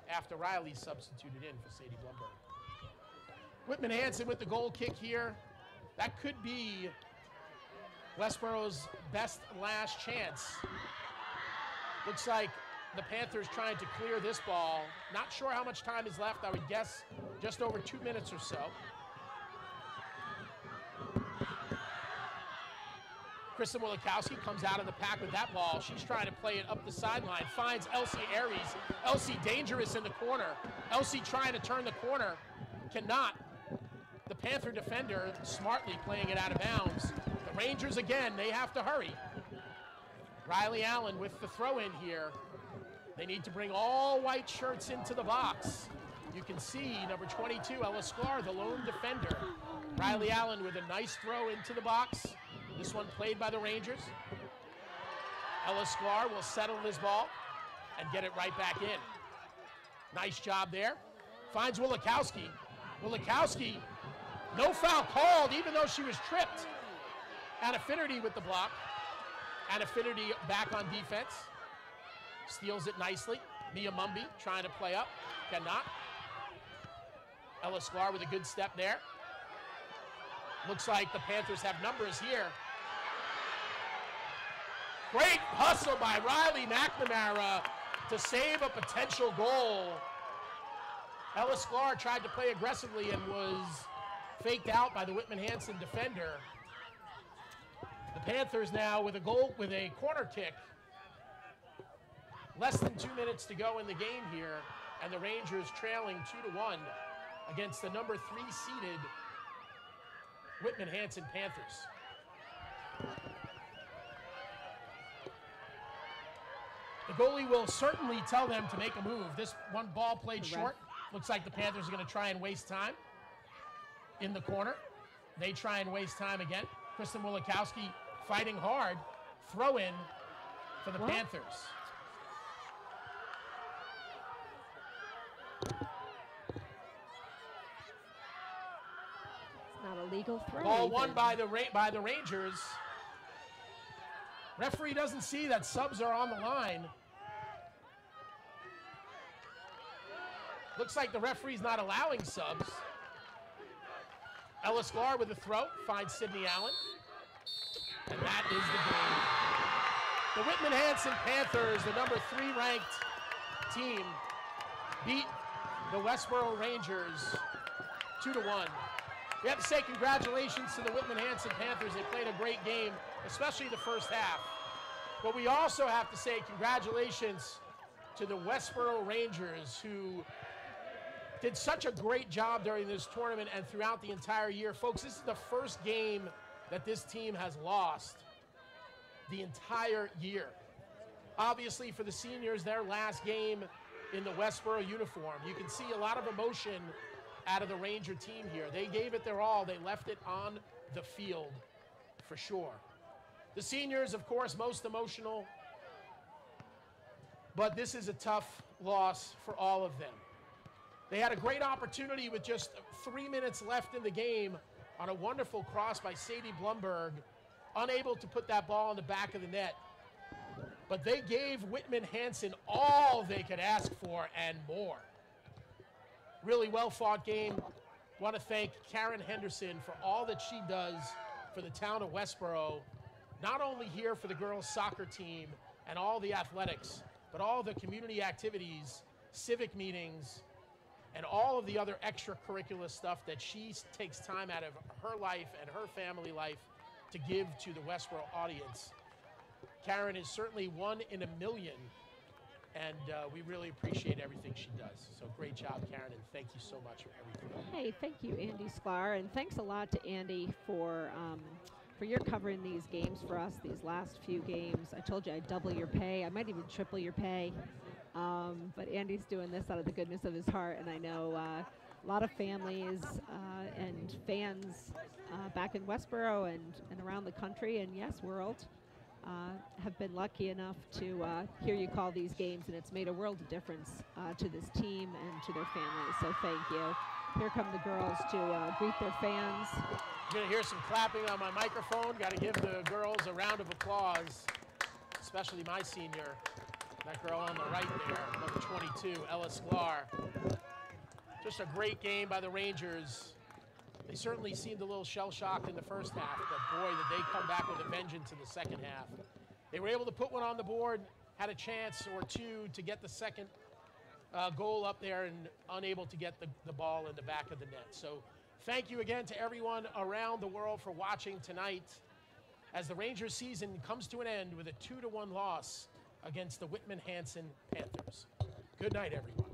after Riley substituted in for Sadie Blumberg. Whitman-Hanson with the goal kick here. That could be Westborough's best last chance. Looks like the Panthers trying to clear this ball. Not sure how much time is left. I would guess just over 2 minutes or so. Kristen Wilikowski comes out of the pack with that ball. She's trying to play it up the sideline. Finds Elsie Aries. Elsie dangerous in the corner. Elsie trying to turn the corner. Cannot. The Panther defender smartly playing it out of bounds. The Rangers again, they have to hurry. Riley Allen with the throw in here. They need to bring all white shirts into the box. You can see number 22, Ella Sklar, the lone defender. Riley Allen with a nice throw into the box. This one played by the Rangers. Ella Sklar will settle this ball and get it right back in. Nice job there. Finds Wilikowski. Wilikowski, no foul called, even though she was tripped. Anna Finnerty with the block. Anna Finnerty back on defense. Steals it nicely. Mia Mumby trying to play up. Cannot. Ella Sklar with a good step there. Looks like the Panthers have numbers here. Great hustle by Riley McNamara to save a potential goal. Ella Sklar tried to play aggressively and was faked out by the Whitman-Hanson defender. The Panthers now with a corner kick. Less than 2 minutes to go in the game here, and the Rangers trailing 2-1 against the number 3 seeded Whitman-Hanson Panthers. The goalie will certainly tell them to make a move. This one ball played short. Looks like the Panthers are going to try and waste time in the corner. They try and waste time again. Kristen Wilikowski fighting hard. Throw in for the Panthers. Not a legal throw. Ball won by the Rangers. Referee doesn't see that subs are on the line. Looks like the referee's not allowing subs. Ella Sklar with a throw, finds Sydney Allen. And that is the game. The Whitman-Hanson Panthers, the number 3 ranked team, beat the Westborough Rangers 2-1. We have to say congratulations to the Whitman-Hanson Panthers. They played a great game, especially the first half. But we also have to say congratulations to the Westborough Rangers, who did such a great job during this tournament and throughout the entire year. Folks, this is the first game that this team has lost the entire year. Obviously, for the seniors, their last game in the Westborough uniform. You can see a lot of emotion out of the Ranger team here. They gave it their all. They left it on the field for sure. The seniors, of course, most emotional, but this is a tough loss for all of them. They had a great opportunity with just 3 minutes left in the game on a wonderful cross by Sadie Blumberg, unable to put that ball in the back of the net. But they gave Whitman-Hanson all they could ask for and more. Really well-fought game. Want to thank Karen Henderson for all that she does for the town of Westborough, not only here for the girls' soccer team and all the athletics, but all the community activities, civic meetings, and all of the other extracurricular stuff that she takes time out of her life and her family life to give to the Westborough audience. Karen is certainly one in a million, and we really appreciate everything she does. So great job, Karen, and thank you so much for everything. Hey, thank you, Andy Sklar, and thanks a lot to Andy for your covering these games for us, these last few games. I told you I'd double your pay. I might even triple your pay. But Andy's doing this out of the goodness of his heart, and I know a lot of families and fans back in Westborough and around the country, and yes, world, have been lucky enough to hear you call these games, and it's made a world of difference to this team and to their families, so thank you. Here come the girls to greet their fans. You're going to hear some clapping on my microphone. Got to give the girls a round of applause, especially my senior. That girl on the right there, number 22, Ella Sklar. Just a great game by the Rangers. They certainly seemed a little shell-shocked in the first half, but boy, did they come back with a vengeance in the second half. They were able to put one on the board, had a chance or two to get the second goal up there, and unable to get the ball in the back of the net. So thank you again to everyone around the world for watching tonight as the Rangers season comes to an end with a 2-1 loss against the Whitman-Hanson Panthers. Good night, everyone.